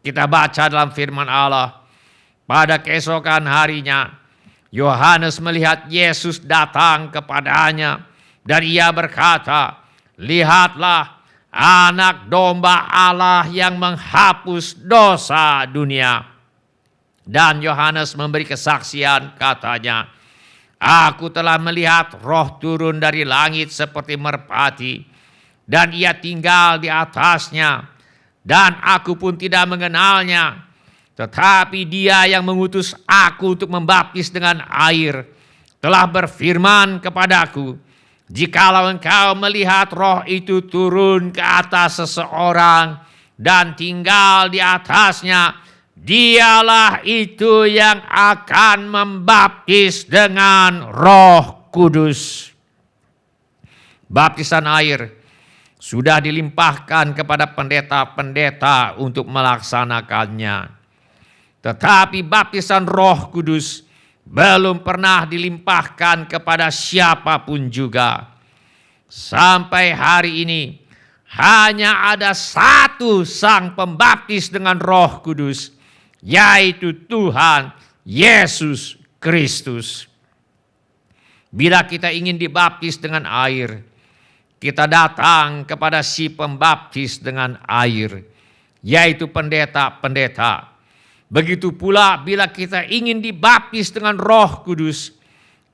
Speaker 4: Kita baca dalam firman Allah, pada keesokan harinya, Yohanes melihat Yesus datang kepadanya dan ia berkata, lihatlah anak domba Allah yang menghapus dosa dunia. Dan Yohanes memberi kesaksian, katanya, aku telah melihat Roh turun dari langit seperti merpati, dan ia tinggal di atasnya, dan aku pun tidak mengenalnya. Tetapi Dia yang mengutus aku untuk membaptis dengan air telah berfirman kepadaku, jikalau engkau melihat Roh itu turun ke atas seseorang dan tinggal di atasnya, Dialah itu yang akan membaptis dengan Roh Kudus. Baptisan air sudah dilimpahkan kepada pendeta-pendeta untuk melaksanakannya. Tetapi baptisan Roh Kudus belum pernah dilimpahkan kepada siapapun juga. Sampai hari ini hanya ada satu Sang Pembaptis dengan Roh Kudus, yaitu Tuhan Yesus Kristus. Bila kita ingin dibaptis dengan air, kita datang kepada si pembaptis dengan air, yaitu pendeta-pendeta. Begitu pula bila kita ingin dibaptis dengan Roh Kudus,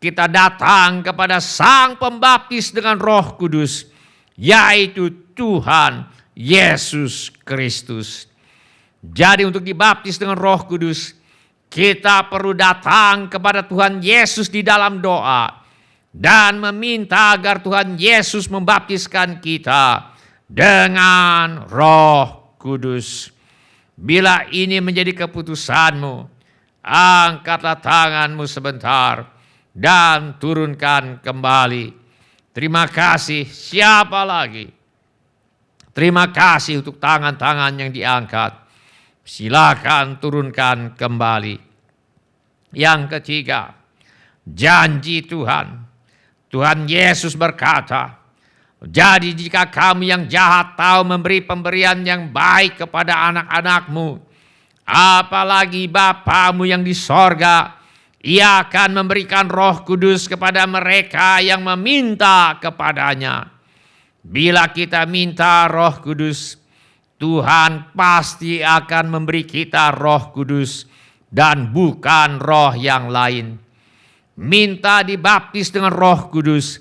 Speaker 4: kita datang kepada Sang Pembaptis dengan Roh Kudus, yaitu Tuhan Yesus Kristus. Jadi untuk dibaptis dengan Roh Kudus, kita perlu datang kepada Tuhan Yesus di dalam doa dan meminta agar Tuhan Yesus membaptiskan kita dengan Roh Kudus. Bila ini menjadi keputusanmu, angkatlah tanganmu sebentar dan turunkan kembali. Terima kasih. Siapa lagi? Terima kasih untuk tangan-tangan yang diangkat. Silakan turunkan kembali. Yang ketiga, janji Tuhan. Tuhan Yesus berkata, jadi jika kamu yang jahat tahu memberi pemberian yang baik kepada anak-anakmu, apalagi Bapamu yang di sorga, Ia akan memberikan Roh Kudus kepada mereka yang meminta kepadanya. Bila kita minta Roh Kudus, Tuhan pasti akan memberi kita Roh Kudus dan bukan roh yang lain. Minta dibaptis dengan Roh Kudus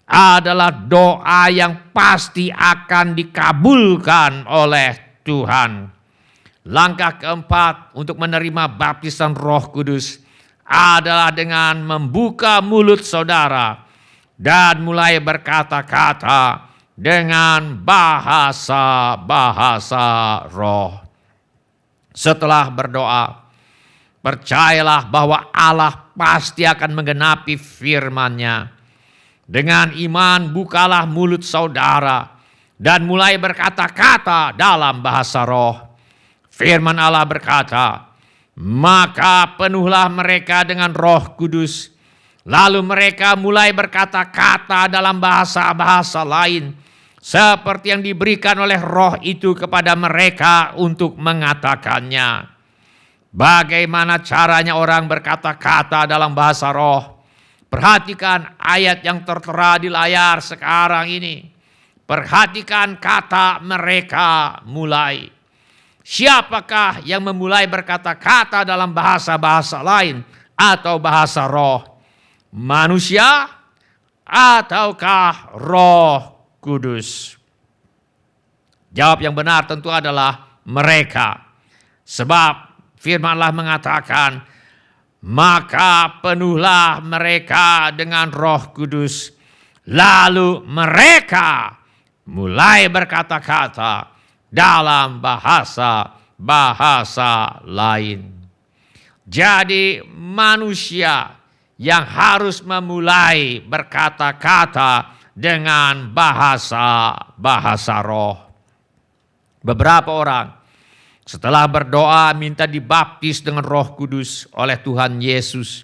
Speaker 4: adalah doa yang pasti akan dikabulkan oleh Tuhan. Langkah keempat untuk menerima baptisan Roh Kudus adalah dengan membuka mulut saudara dan mulai berkata-kata dengan bahasa-bahasa roh. Setelah berdoa, percayalah bahwa Allah pasti akan menggenapi firman-Nya. Dengan iman bukalah mulut saudara dan mulai berkata-kata dalam bahasa roh. Firman Allah berkata, maka penuhlah mereka dengan Roh Kudus. Lalu mereka mulai berkata-kata dalam bahasa-bahasa lain, seperti yang diberikan oleh Roh itu kepada mereka untuk mengatakannya. Bagaimana caranya orang berkata-kata dalam bahasa roh? Perhatikan ayat yang tertera di layar sekarang ini. Perhatikan kata mereka mulai. Siapakah yang memulai berkata-kata dalam bahasa-bahasa lain atau bahasa roh? Manusia ataukah Roh Kudus? Jawab yang benar tentu adalah mereka. Sebab firman Allah mengatakan, maka penuhlah mereka dengan Roh Kudus. Lalu mereka mulai berkata-kata dalam bahasa-bahasa lain. Jadi manusia yang harus memulai berkata-kata dengan bahasa-bahasa roh. Beberapa orang setelah berdoa minta dibaptis dengan Roh Kudus oleh Tuhan Yesus,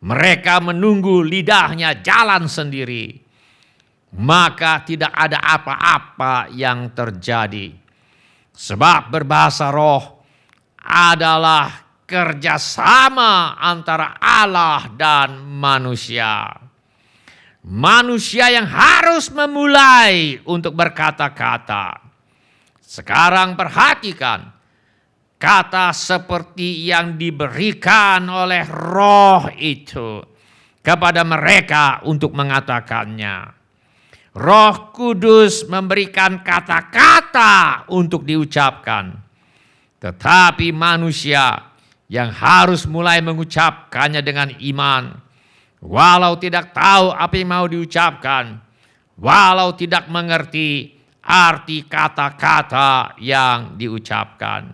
Speaker 4: mereka menunggu lidahnya jalan sendiri. Maka tidak ada apa-apa yang terjadi. Sebab berbahasa roh adalah kerjasama antara Allah dan manusia. Manusia yang harus memulai untuk berkata-kata. Sekarang perhatikan kata seperti yang diberikan oleh roh itu kepada mereka untuk mengatakannya. Roh Kudus memberikan kata-kata untuk diucapkan. Tetapi manusia yang harus mulai mengucapkannya dengan iman. Walau tidak tahu apa yang mau diucapkan. Walau tidak mengerti arti kata-kata yang diucapkan.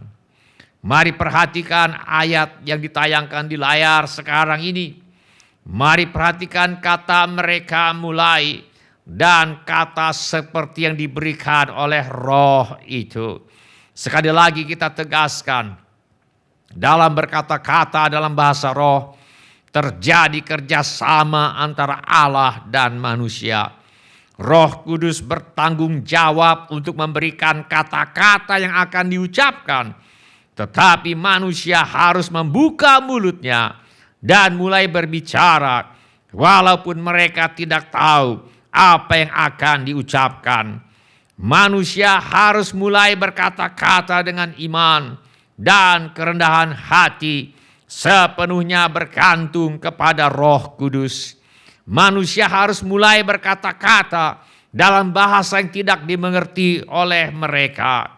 Speaker 4: Mari perhatikan ayat yang ditayangkan di layar sekarang ini. Mari perhatikan kata mereka mulai. Dan kata seperti yang diberikan oleh roh itu. Sekali lagi kita tegaskan. Dalam berkata-kata dalam bahasa roh. Terjadi kerjasama antara Allah dan manusia. Roh Kudus bertanggung jawab untuk memberikan kata-kata yang akan diucapkan. Tetapi manusia harus membuka mulutnya. Dan mulai berbicara. Walaupun mereka tidak tahu apa yang akan diucapkan. Manusia harus mulai berkata-kata dengan iman dan kerendahan hati, sepenuhnya bergantung kepada Roh Kudus. Manusia harus mulai berkata-kata dalam bahasa yang tidak dimengerti oleh mereka.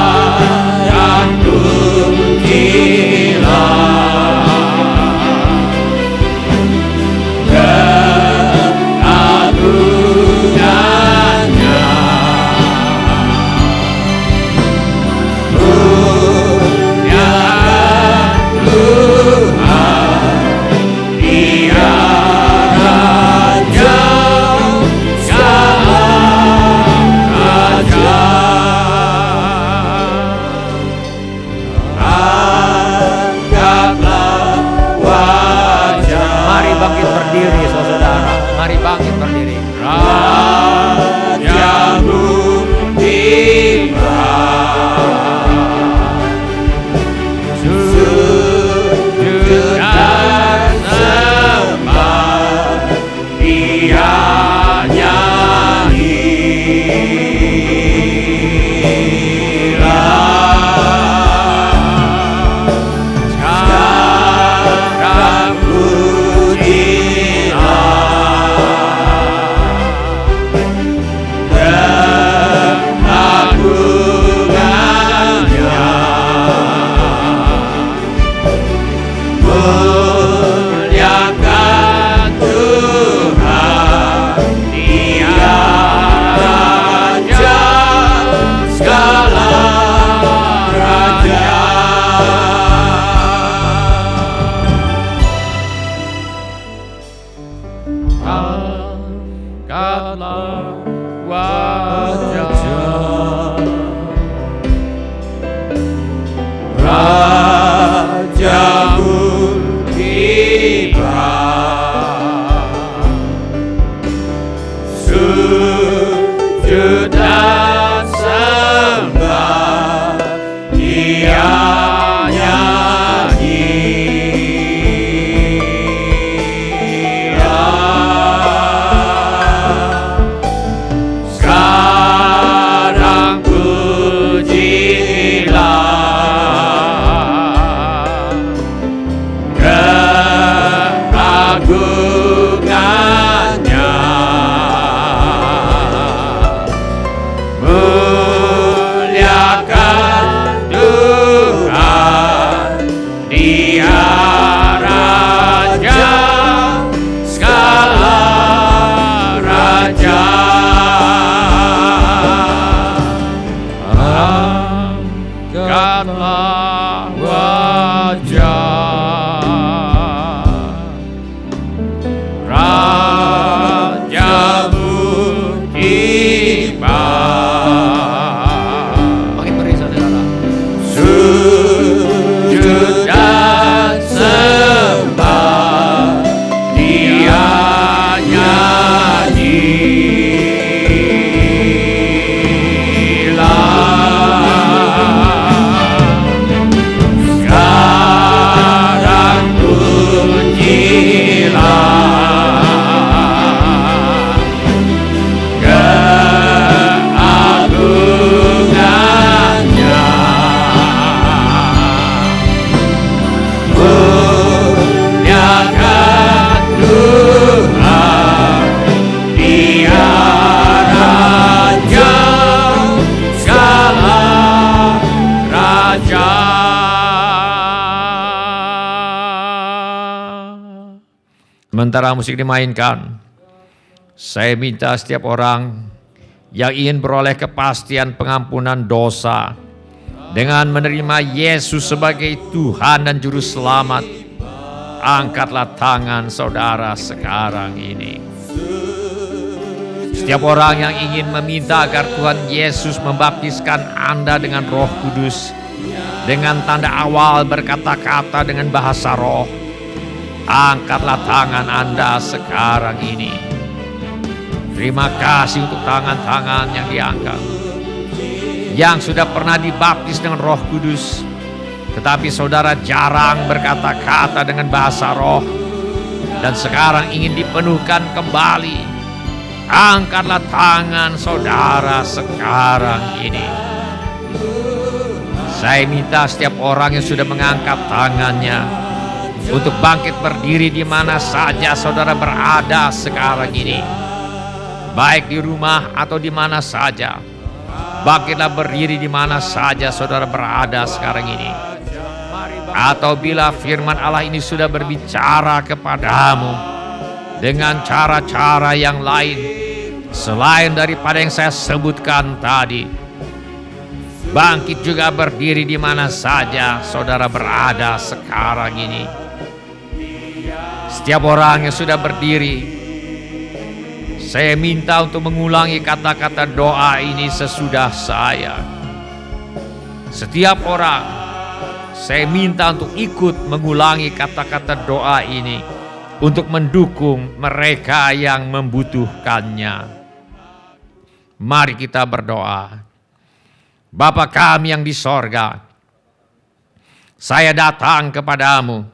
Speaker 4: bangkit berdiri.
Speaker 1: Rajamu tiba, sujud dan sembah, Dia sekarang
Speaker 4: angkatlah wajah,
Speaker 1: Rajamu tiba, sujud dan sembah, Dia sekarang pujilah keagungannya, muliakan Tuhan, Dia Raja segala raja.
Speaker 4: angkatlah wajah,
Speaker 1: Rajamu tiba,
Speaker 4: bangkit berdiri saudara.
Speaker 1: sujud dan sembah, Dia sekarang pujilah keagungannya, muliakan Tuhan, Dia Raja segala raja.
Speaker 4: Sementara musik dimainkan, saya minta setiap orang yang ingin beroleh kepastian pengampunan dosa dengan menerima Yesus sebagai Tuhan dan Juru Selamat, angkatlah tangan saudara sekarang ini. Setiap orang yang ingin meminta agar Tuhan Yesus membaptiskan Anda dengan Roh Kudus, dengan tanda awal berkata-kata dengan bahasa roh, angkatlah tangan Anda sekarang ini. Terima kasih untuk tangan-tangan yang diangkat, yang sudah pernah dibaptis dengan Roh Kudus, tetapi saudara jarang berkata-kata dengan bahasa roh, dan sekarang ingin dipenuhkan kembali. Angkatlah tangan saudara sekarang ini. Saya minta setiap orang yang sudah mengangkat tangannya untuk bangkit berdiri di mana saja saudara berada sekarang ini, baik di rumah atau di mana saja. Bangkitlah berdiri di mana saja saudara berada sekarang ini. Atau bila firman Allah ini sudah berbicara kepadamu dengan cara-cara yang lain selain daripada yang saya sebutkan tadi, bangkit juga berdiri di mana saja saudara berada sekarang ini. Setiap orang yang sudah berdiri, saya minta untuk mengulangi kata-kata doa ini sesudah saya. Setiap orang, saya minta untuk ikut mengulangi kata-kata doa ini untuk mendukung mereka yang membutuhkannya. Mari kita berdoa. Bapa kami yang di sorga, saya datang kepadamu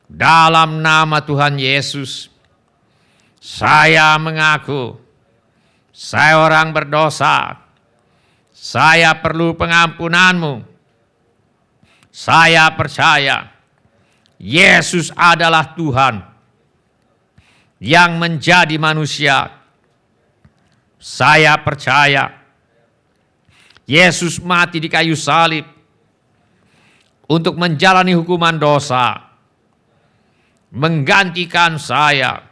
Speaker 4: dalam nama Tuhan Yesus. Saya mengaku saya orang berdosa. Saya perlu pengampunanmu. Saya percaya Yesus adalah Tuhan yang menjadi manusia. Saya percaya Yesus mati di kayu salib untuk menjalani hukuman dosa, menggantikan saya.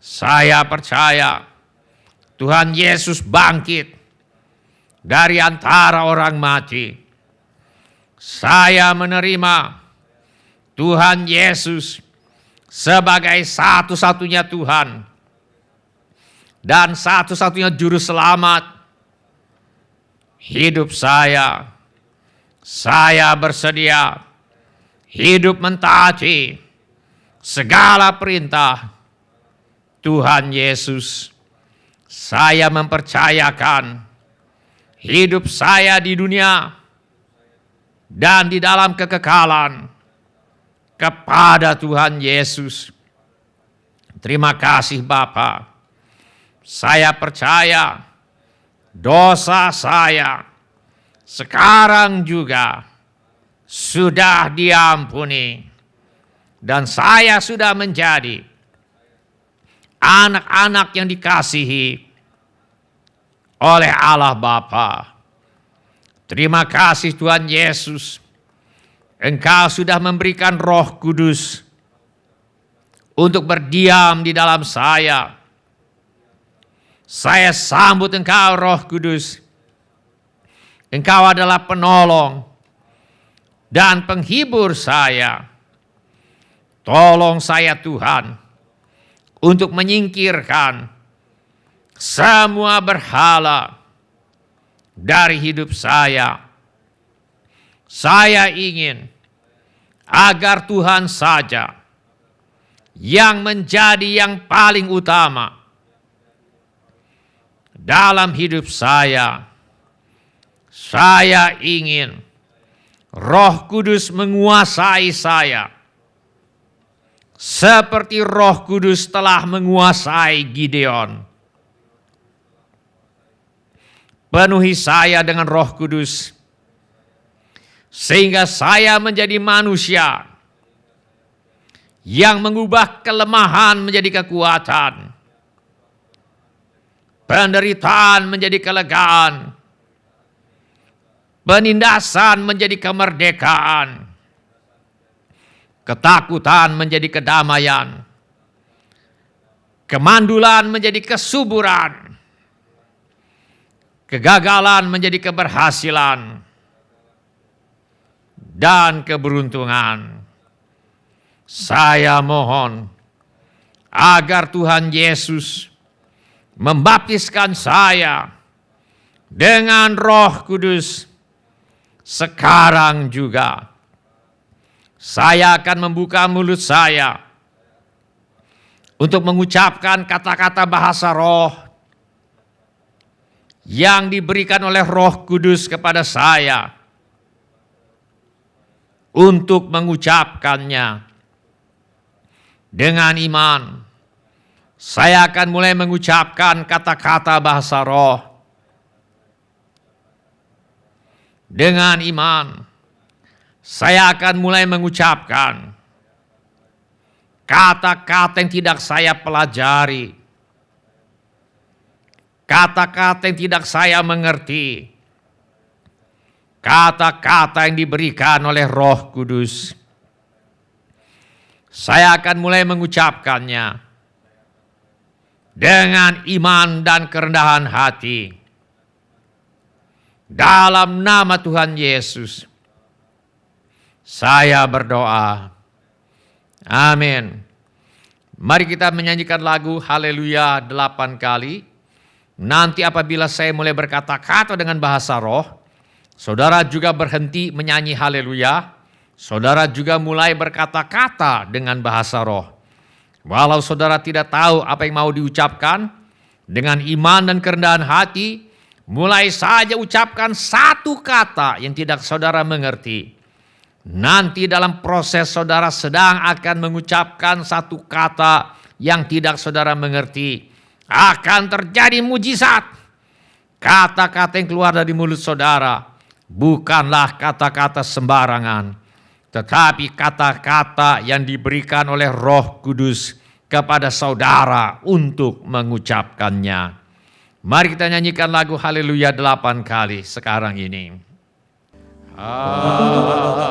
Speaker 4: Saya percaya Tuhan Yesus bangkit dari antara orang mati. Saya menerima Tuhan Yesus sebagai satu-satunya Tuhan dan satu-satunya juru selamat hidup saya. Saya bersedia hidup mentaati segala perintah Tuhan Yesus. Saya mempercayakan hidup saya di dunia dan di dalam kekekalan kepada Tuhan Yesus. Terima kasih Bapa. Saya percaya dosa saya sekarang juga sudah diampuni dan saya sudah menjadi anak-anak yang dikasihi oleh Allah Bapa. Terima kasih Tuhan Yesus. Engkau sudah memberikan Roh Kudus untuk berdiam di dalam saya. Saya sambut Engkau Roh Kudus. Engkau adalah penolong dan penghibur saya. Tolong saya Tuhan untuk menyingkirkan semua berhala dari hidup saya. Saya ingin agar Tuhan saja yang menjadi yang paling utama dalam hidup saya. Saya ingin Roh Kudus menguasai saya seperti Roh Kudus telah menguasai Gideon. Penuhi saya dengan Roh Kudus sehingga saya menjadi manusia yang mengubah kelemahan menjadi kekuatan, penderitaan menjadi kelegaan, penindasan menjadi kemerdekaan, ketakutan menjadi kedamaian, kemandulan menjadi kesuburan, kegagalan menjadi keberhasilan, dan keberuntungan. Saya mohon agar Tuhan Yesus membaptiskan saya dengan Roh Kudus sekarang juga. Saya akan membuka mulut saya untuk mengucapkan kata-kata bahasa roh yang diberikan oleh Roh Kudus kepada saya untuk mengucapkannya dengan iman. Saya akan mulai mengucapkan kata-kata bahasa roh dengan iman. Saya akan mulai mengucapkan kata-kata yang tidak saya pelajari, kata-kata yang tidak saya mengerti, kata-kata yang diberikan oleh Roh Kudus. Saya akan mulai mengucapkannya dengan iman dan kerendahan hati. Dalam nama Tuhan Yesus, saya berdoa. Amin. Mari kita menyanyikan lagu Haleluya 8 kali. Nanti apabila saya mulai berkata-kata dengan bahasa roh, saudara juga berhenti menyanyi Haleluya. Saudara juga mulai berkata-kata dengan bahasa roh. Walau saudara tidak tahu apa yang mau diucapkan, dengan iman dan kerendahan hati, mulai saja ucapkan satu kata yang tidak saudara mengerti. Nanti dalam proses saudara sedang akan mengucapkan satu kata yang tidak saudara mengerti, akan terjadi mujizat. Kata-kata yang keluar dari mulut saudara bukanlah kata-kata sembarangan, tetapi kata-kata yang diberikan oleh Roh Kudus kepada saudara untuk mengucapkannya. Mari kita nyanyikan lagu Haleluya 8 kali sekarang ini.
Speaker 1: Haleluya.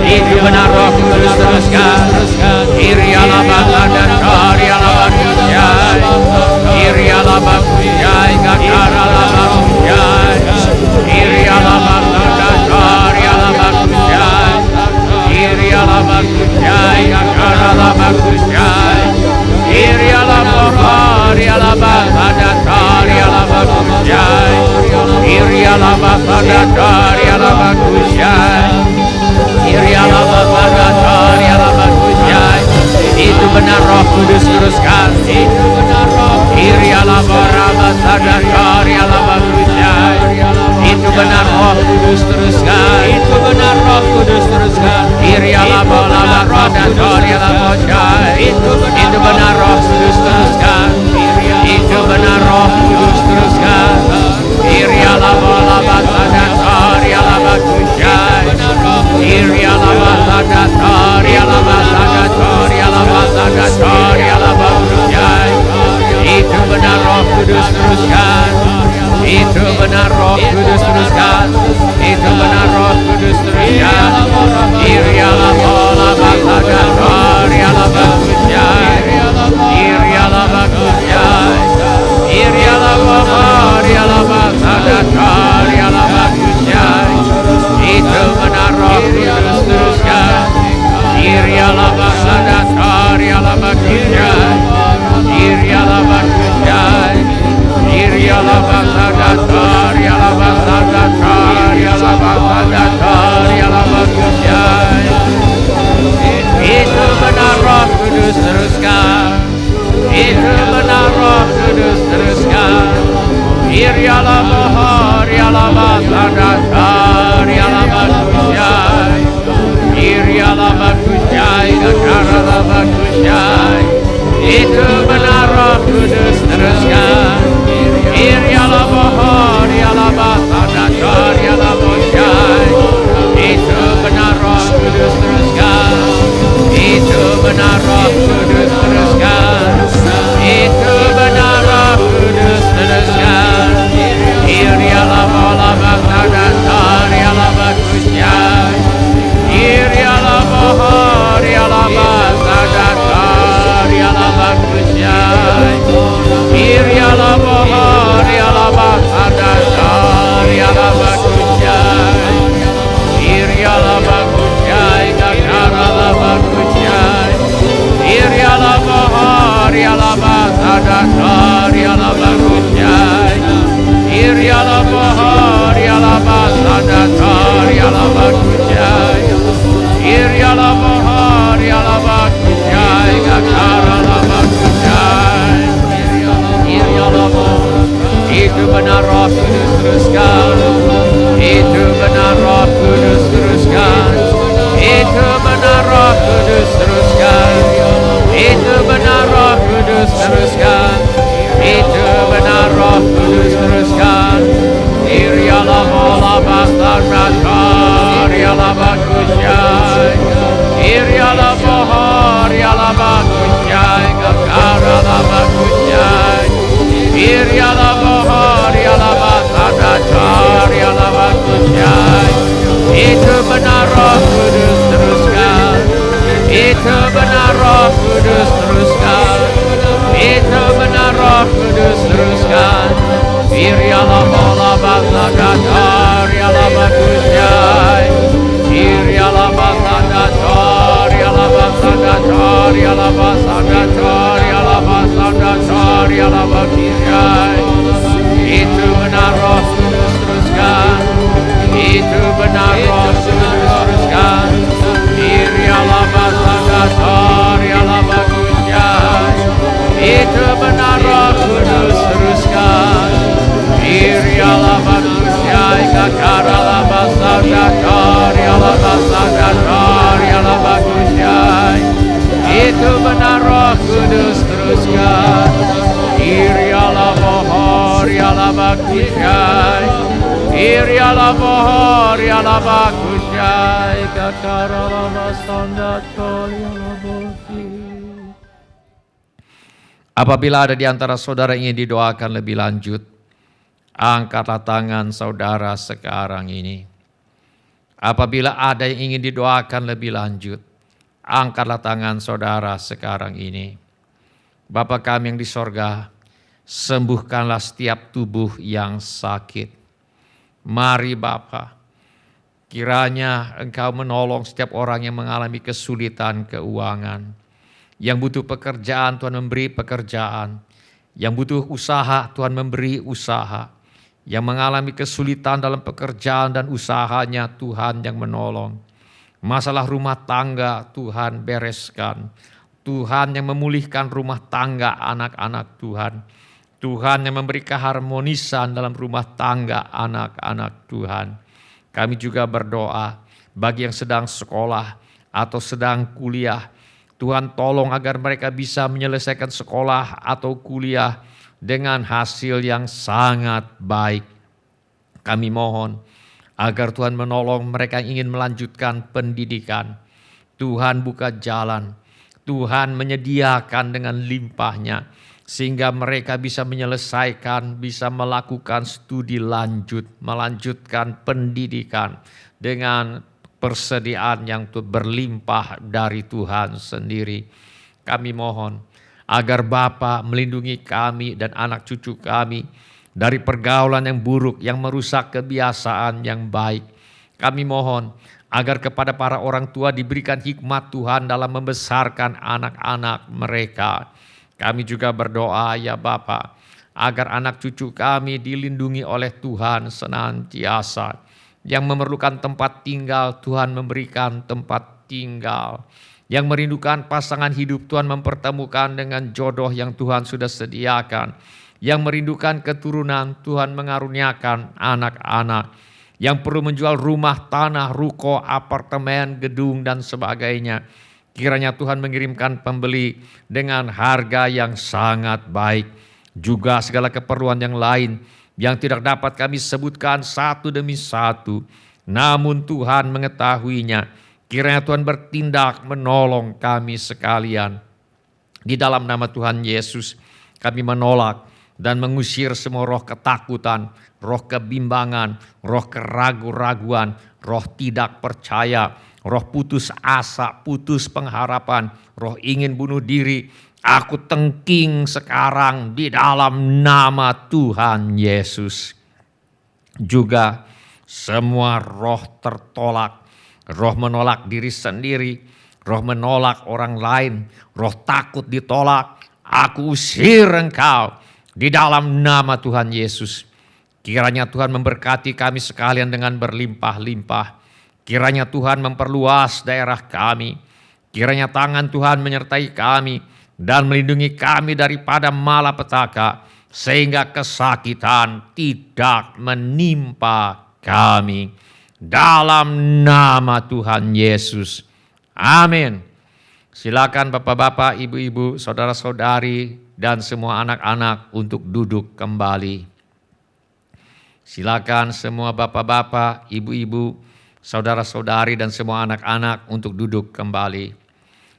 Speaker 4: Itu benar Roh Kudus, teruskan. Irialah bangsa dan karialah bakujai. Irialah bakujai, kakaralah bakujai. Irialah bangsa dan karialah bakujai. Irialah bakujai, kakaralah bakujai. Irialah bakarialah bangsa dan karialah bakujai. Irialah bangsa dan karialah bakujai. Irialah bangsa dan karialah bakujai. Itu benar Roh Kudus, teruskan. Itu benar Roh. Irialah bangsa dan karialah bakujai. Itu benar Roh Kudus, teruskan. Itu benar Roh Kudus, teruskan. Irialah bangsa dan karialah bakujai. Itu benar Roh Kudus, teruskan. Itu benar Roh Kudus, teruskan. Irialah bangsa dan karialah bakujai. Irialah bangsa dan karialah bangsa dan karialah bangsa dan karialah bakujai. Itu benar Roh Kudus, teruskan. Itu benar Roh Kudus, teruskan. Itu benar Roh Kudus, teruskan. Irialah bangsa dan karialah bakujai. Irialah bakujai. Irialah karialah bangsa dan karialah bakujai. Itu benar Roh Kudus, teruskan. Irialah bangsa dan karialah bakujai. Irialah bakujai. Irialah bangsa dan karialah bangsa dan karialah bangsa dan karialah bakujai. Itu benar Roh Kudus, teruskan. Itu benar Roh Kudus, teruskan. Itu benar Roh Kudus, teruskan. Itu benar Roh Kudus, teruskan. Itu benar Roh Kudus, teruskan. Irialah mola basar rakar, ialah bagusyai. Irialah mohor, ialah bagusyai. Kakaralah bagusyai. Irialah mohor, ialah basar rakar, ialah bagusyai. Itu benar Roh Kudus, teruskan. Itu benar Roh Kudus, teruskan. Itu benar Roh Kudus, teruskan. Irialah mola basar rakar, ialah bagusyai. Irialah basar rakar, ialah basar rakar, ialah basar rakar, ialah basar rakar, ialah bagusyai. Itu benar Roh Kudus, teruskan. Itu benar Roh Kudus, teruskan. Irialah basar rakar, ialah bagusyai. Itu benar Roh Kudus, teruskan. Irialah bagusyai, kakaralah basar rakar, ialah basar rakar, ialah bagusyai. Itu benar Roh Kudus, teruskan. Irialah mohor, ialah bagusyai. Irialah mohor, ialah bagusyai, kakaralah basar rakar, ialah bagusyai. Apabila ada di antara saudara yang ingin didoakan lebih lanjut, angkatlah tangan saudara sekarang ini. Apabila ada yang ingin didoakan lebih lanjut, angkatlah tangan saudara sekarang ini. Bapa kami yang di sorga, sembuhkanlah setiap tubuh yang sakit. Mari Bapa, kiranya Engkau menolong setiap orang yang mengalami kesulitan keuangan. Yang butuh pekerjaan, Tuhan memberi pekerjaan. Yang butuh usaha, Tuhan memberi usaha. Yang mengalami kesulitan dalam pekerjaan dan usahanya, Tuhan yang menolong. Masalah rumah tangga, Tuhan bereskan. Tuhan yang memulihkan rumah tangga anak-anak Tuhan. Tuhan yang memberi keharmonisan dalam rumah tangga anak-anak Tuhan. Kami juga berdoa bagi yang sedang sekolah atau sedang kuliah. Tuhan tolong agar mereka bisa menyelesaikan sekolah atau kuliah dengan hasil yang sangat baik. Kami mohon agar Tuhan menolong mereka yang ingin melanjutkan pendidikan. Tuhan buka jalan, Tuhan menyediakan dengan limpahnya, sehingga mereka bisa menyelesaikan, bisa melakukan studi lanjut, melanjutkan pendidikan dengan persediaan yang berlimpah dari Tuhan sendiri. Kami mohon agar Bapa melindungi kami dan anak cucu kami dari pergaulan yang buruk yang merusak kebiasaan yang baik. Kami mohon agar kepada para orang tua diberikan hikmat Tuhan dalam membesarkan anak-anak mereka. Kami juga berdoa ya Bapa, agar anak cucu kami dilindungi oleh Tuhan senantiasa. Yang memerlukan tempat tinggal, Tuhan memberikan tempat tinggal. Yang merindukan pasangan hidup, Tuhan mempertemukan dengan jodoh yang Tuhan sudah sediakan. Yang merindukan keturunan, Tuhan mengaruniakan anak-anak. Yang perlu menjual rumah, tanah, ruko, apartemen, gedung, dan sebagainya. Kiranya Tuhan mengirimkan pembeli dengan harga yang sangat baik. Juga segala keperluan yang lain yang tidak dapat kami sebutkan satu demi satu. Namun Tuhan mengetahuinya. Kiranya Tuhan bertindak menolong kami sekalian. Di dalam nama Tuhan Yesus kami menolak dan mengusir semua roh ketakutan, roh kebimbangan, roh keraguan-raguan, roh tidak percaya, roh putus asa, putus pengharapan, roh ingin bunuh diri. Aku tengking sekarang di dalam nama Tuhan Yesus. Juga semua roh tertolak, roh menolak diri sendiri, roh menolak orang lain, roh takut ditolak. Aku usir engkau di dalam nama Tuhan Yesus. Kiranya Tuhan memberkati kami sekalian dengan berlimpah-limpah. Kiranya Tuhan memperluas daerah kami. Kiranya tangan Tuhan menyertai kami dan melindungi kami daripada malapetaka, sehingga kesakitan tidak menimpa kami. Dalam nama Tuhan Yesus. Amin. Silakan Bapak-bapak, Ibu-ibu, saudara-saudari, dan semua anak-anak untuk duduk kembali. Silakan semua Bapak-bapak, Ibu-ibu, saudara-saudari, dan semua anak-anak untuk duduk kembali.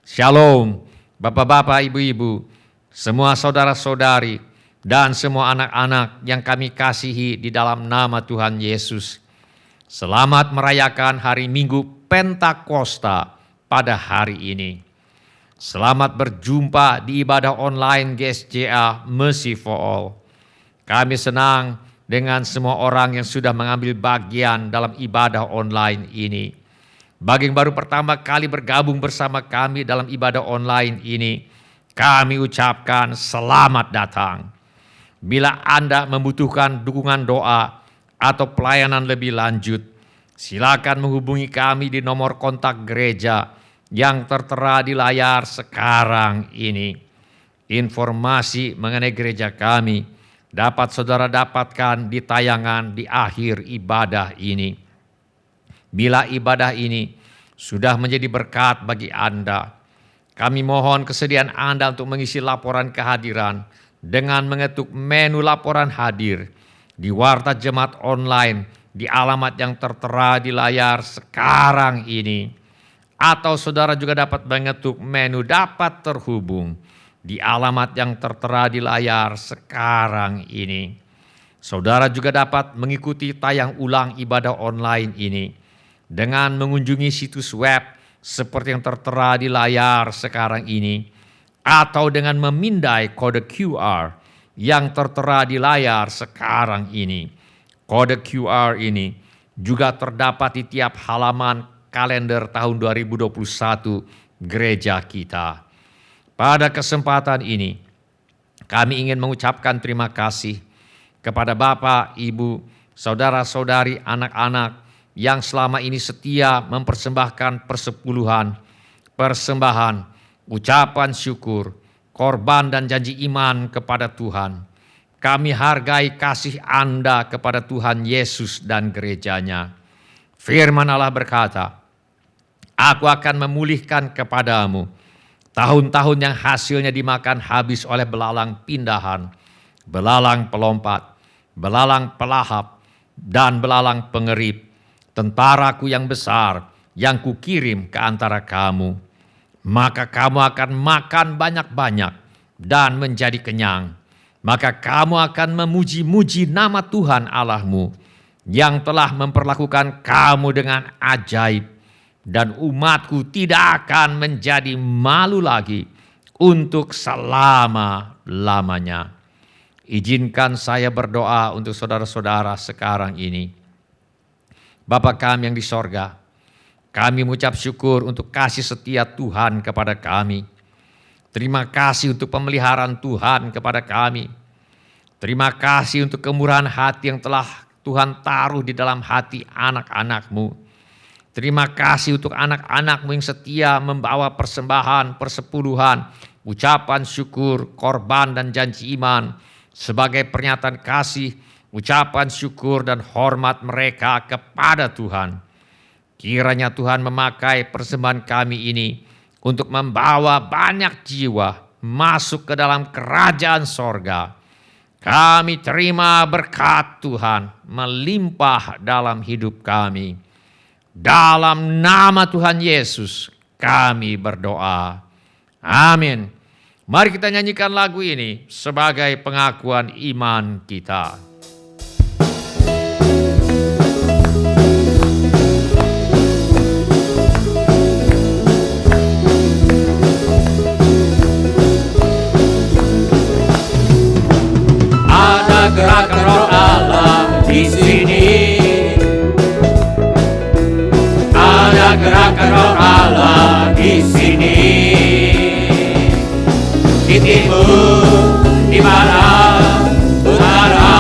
Speaker 4: Shalom, Bapak-bapak, Ibu-ibu, semua saudara-saudari, dan semua anak-anak yang kami kasihi di dalam nama Tuhan Yesus. Selamat merayakan hari Minggu Pentakosta pada hari ini. Selamat berjumpa di ibadah online GSJA Mercy for All. Kami senang dengan semua orang yang sudah mengambil bagian dalam ibadah online ini. Bagi yang baru pertama kali bergabung bersama kami dalam ibadah online ini, kami ucapkan selamat datang. Bila Anda membutuhkan dukungan doa atau pelayanan lebih lanjut, silakan menghubungi kami di nomor kontak gereja yang tertera di layar sekarang ini. Informasi mengenai gereja kami dapat saudara dapatkan di tayangan di akhir ibadah ini. Bila ibadah ini sudah menjadi berkat bagi Anda, kami mohon kesediaan Anda untuk mengisi laporan kehadiran dengan mengetuk menu laporan hadir di Warta Jemaat Online di alamat yang tertera di layar sekarang ini. Atau saudara juga dapat mengetuk menu dapat terhubung di alamat yang tertera di layar sekarang ini. Saudara juga dapat mengikuti tayang ulang ibadah online ini dengan mengunjungi situs web seperti yang tertera di layar sekarang ini, atau dengan memindai kode QR yang tertera di layar sekarang ini. Kode QR ini juga terdapat di tiap halaman kalender tahun 2021 gereja kita. Pada kesempatan ini, kami ingin mengucapkan terima kasih kepada Bapak, Ibu, saudara-saudari, anak-anak yang selama ini setia mempersembahkan persepuluhan, persembahan, ucapan syukur, korban dan janji iman kepada Tuhan. Kami hargai kasih Anda kepada Tuhan Yesus dan gerejanya. Firman Allah berkata, "Aku akan memulihkan kepadamu tahun-tahun yang hasilnya dimakan habis oleh belalang pindahan, belalang pelompat, belalang pelahap, dan belalang pengerip, tentaraku yang besar yang kukirim ke antara kamu. Maka kamu akan makan banyak-banyak dan menjadi kenyang. Maka kamu akan memuji-muji nama Tuhan Allahmu yang telah memperlakukan kamu dengan ajaib, dan umatku tidak akan menjadi malu lagi untuk selama-lamanya." Izinkan saya berdoa untuk saudara-saudara sekarang ini. Bapa kami yang di sorga, kami mengucap syukur untuk kasih setia Tuhan kepada kami. Terima kasih untuk pemeliharaan Tuhan kepada kami. Terima kasih untuk kemurahan hati yang telah Tuhan taruh di dalam hati anak-anak-Mu. Terima kasih untuk anak-anak-Mu yang setia membawa persembahan, persepuluhan, ucapan syukur, korban dan janji iman sebagai pernyataan kasih, ucapan syukur dan hormat mereka kepada Tuhan. Kiranya Tuhan memakai persembahan kami ini untuk membawa banyak jiwa masuk ke dalam kerajaan sorga. Kami terima berkat Tuhan melimpah dalam hidup kami. Dalam nama Tuhan Yesus kami berdoa. Amin. Mari kita nyanyikan lagu ini sebagai pengakuan iman kita.
Speaker 1: Ada gerakan Roh Allah di sini. Ada gerakan Roh Allah di sini. Di timur, di barat, utara,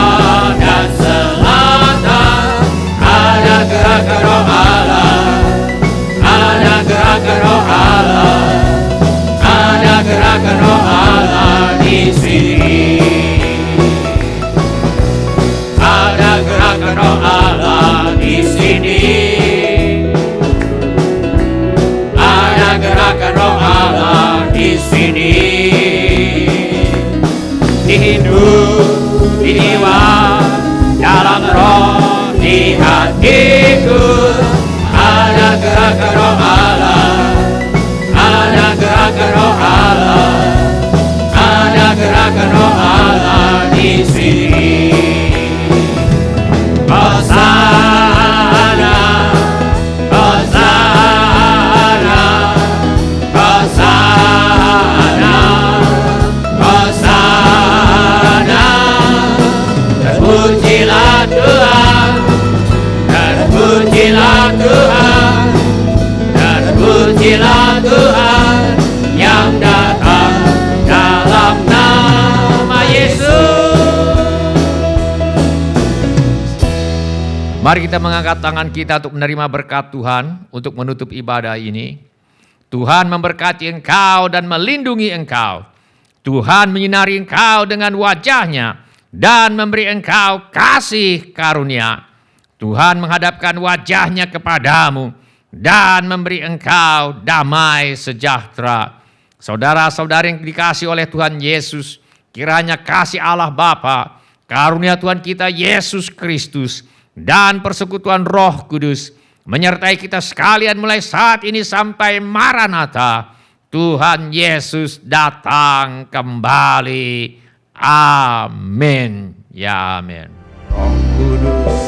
Speaker 4: Mari kita mengangkat tangan kita untuk menerima berkat Tuhan untuk menutup ibadah ini. Tuhan memberkati engkau dan melindungi engkau. Tuhan menyinari engkau dengan wajah-Nya dan memberi engkau kasih karunia. Tuhan menghadapkan wajah-Nya kepadamu dan memberi engkau damai sejahtera. Saudara-saudari yang dikasihi oleh Tuhan Yesus, kiranya kasih Allah Bapa, karunia Tuhan kita Yesus Kristus, dan persekutuan Roh Kudus menyertai kita sekalian mulai saat ini sampai Maranatha. Tuhan Yesus datang kembali. Amin. Ya amin.
Speaker 3: Roh Kudus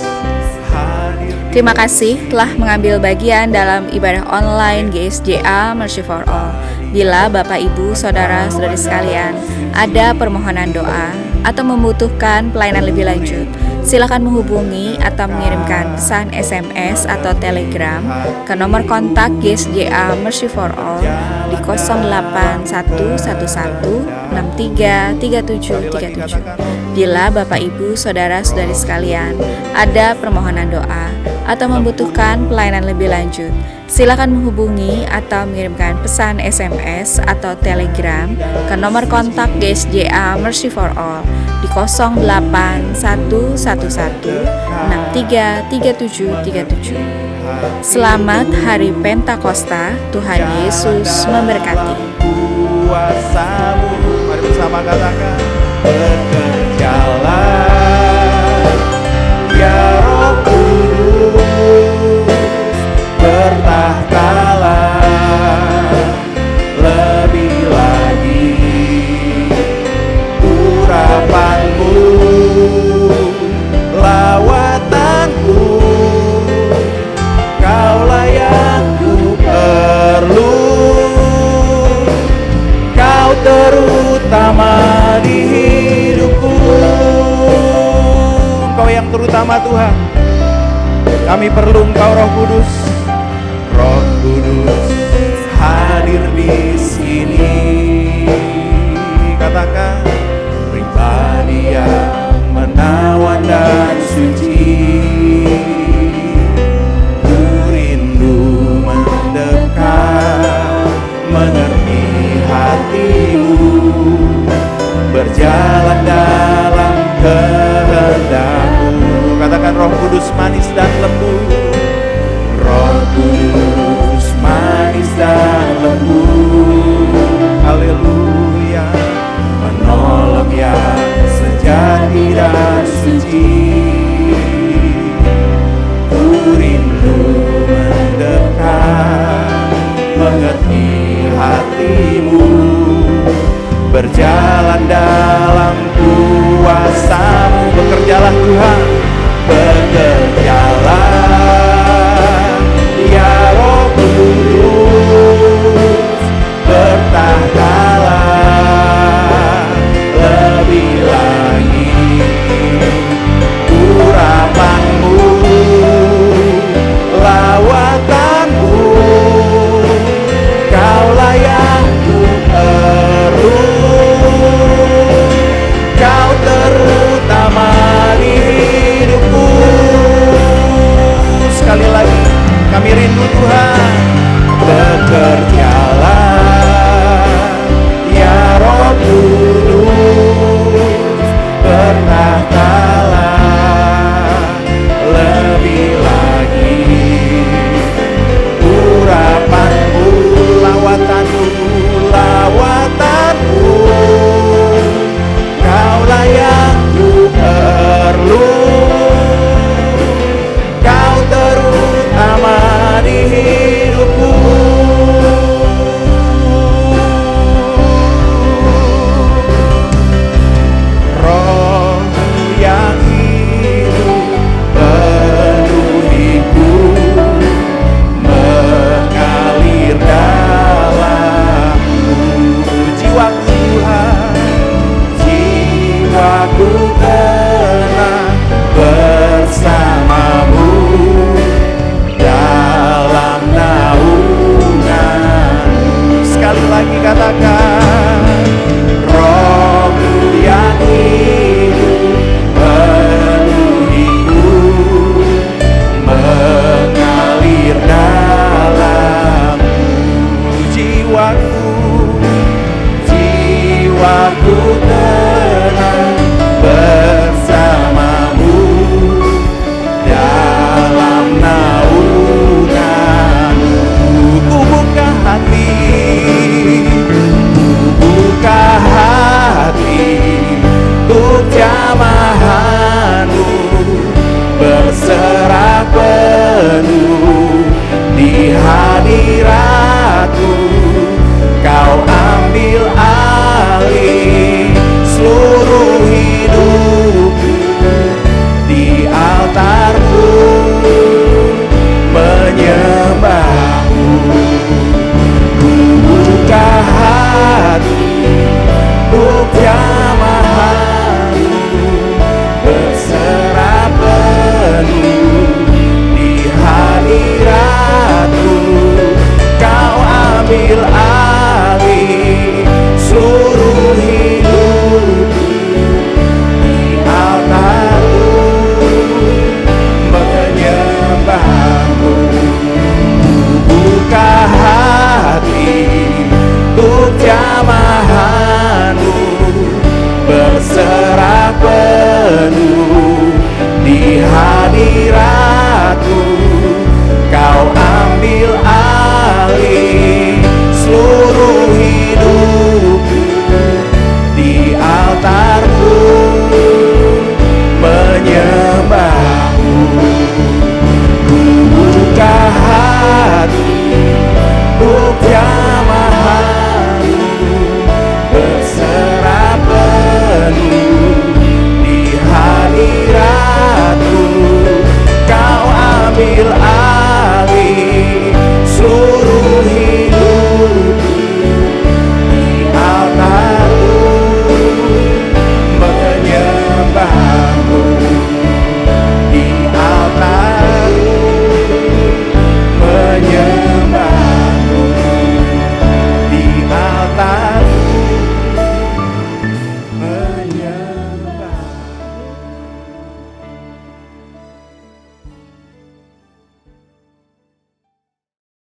Speaker 3: hadir.
Speaker 2: Terima kasih telah mengambil bagian dalam ibadah online GSJA Mercy for All. Bila Bapak, Ibu, Saudara-saudari sekalian ada permohonan doa atau membutuhkan pelayanan lebih lanjut, silakan menghubungi atau mengirimkan pesan SMS atau Telegram ke nomor kontak GSJA Mercy for All di 08111633737. Bila Bapak, Ibu, Saudara-saudari sekalian ada permohonan doa atau membutuhkan pelayanan lebih lanjut, silakan menghubungi atau mengirimkan pesan SMS atau Telegram ke nomor kontak GSJA Mercy for All di 08111633737. Selamat Hari Pentakosta, Tuhan Yesus memberkati.
Speaker 3: Kuasamu, mari bersama katakan, bekerjalah ya Roh Kudus, bertahtalah lebih lagi, urapanmu, lawatanku, kaulah yang ku perlu, kau terutama di hidupku. Kau yang terutama Tuhan, kami perlu Engkau Roh Kudus. Roh Kudus hadir di sini. Katakan, pribadi yang menawan dan suci, ku rindu mendekat, mengerti hatimu, berjalan dalam kehendak-Mu. Katakan, Roh Kudus manis dan lembut. Roh Kudus manis dan lembut. Haleluya. Menolong yang sejati dan suci. Ku rindu mendekat, mengerti hatimu, berjalan dalam kuasa-Mu. Bekerjalah Tuhan, bekerjalah ya Roh Kudus, bertahtalah lebih lagi, urapan-Mu, lawatanmu, kaulah yang ku perlu, kau terutama di hidupku. Sekali lagi kami rindu Tuhan, bekerjalah ya Roh Kudus, bertahtalah lebih lagi, urapan-Mu, lawatanmu, lawatanmu, kaulah yang ku perlu, kau terutama di hidupku. Menyertai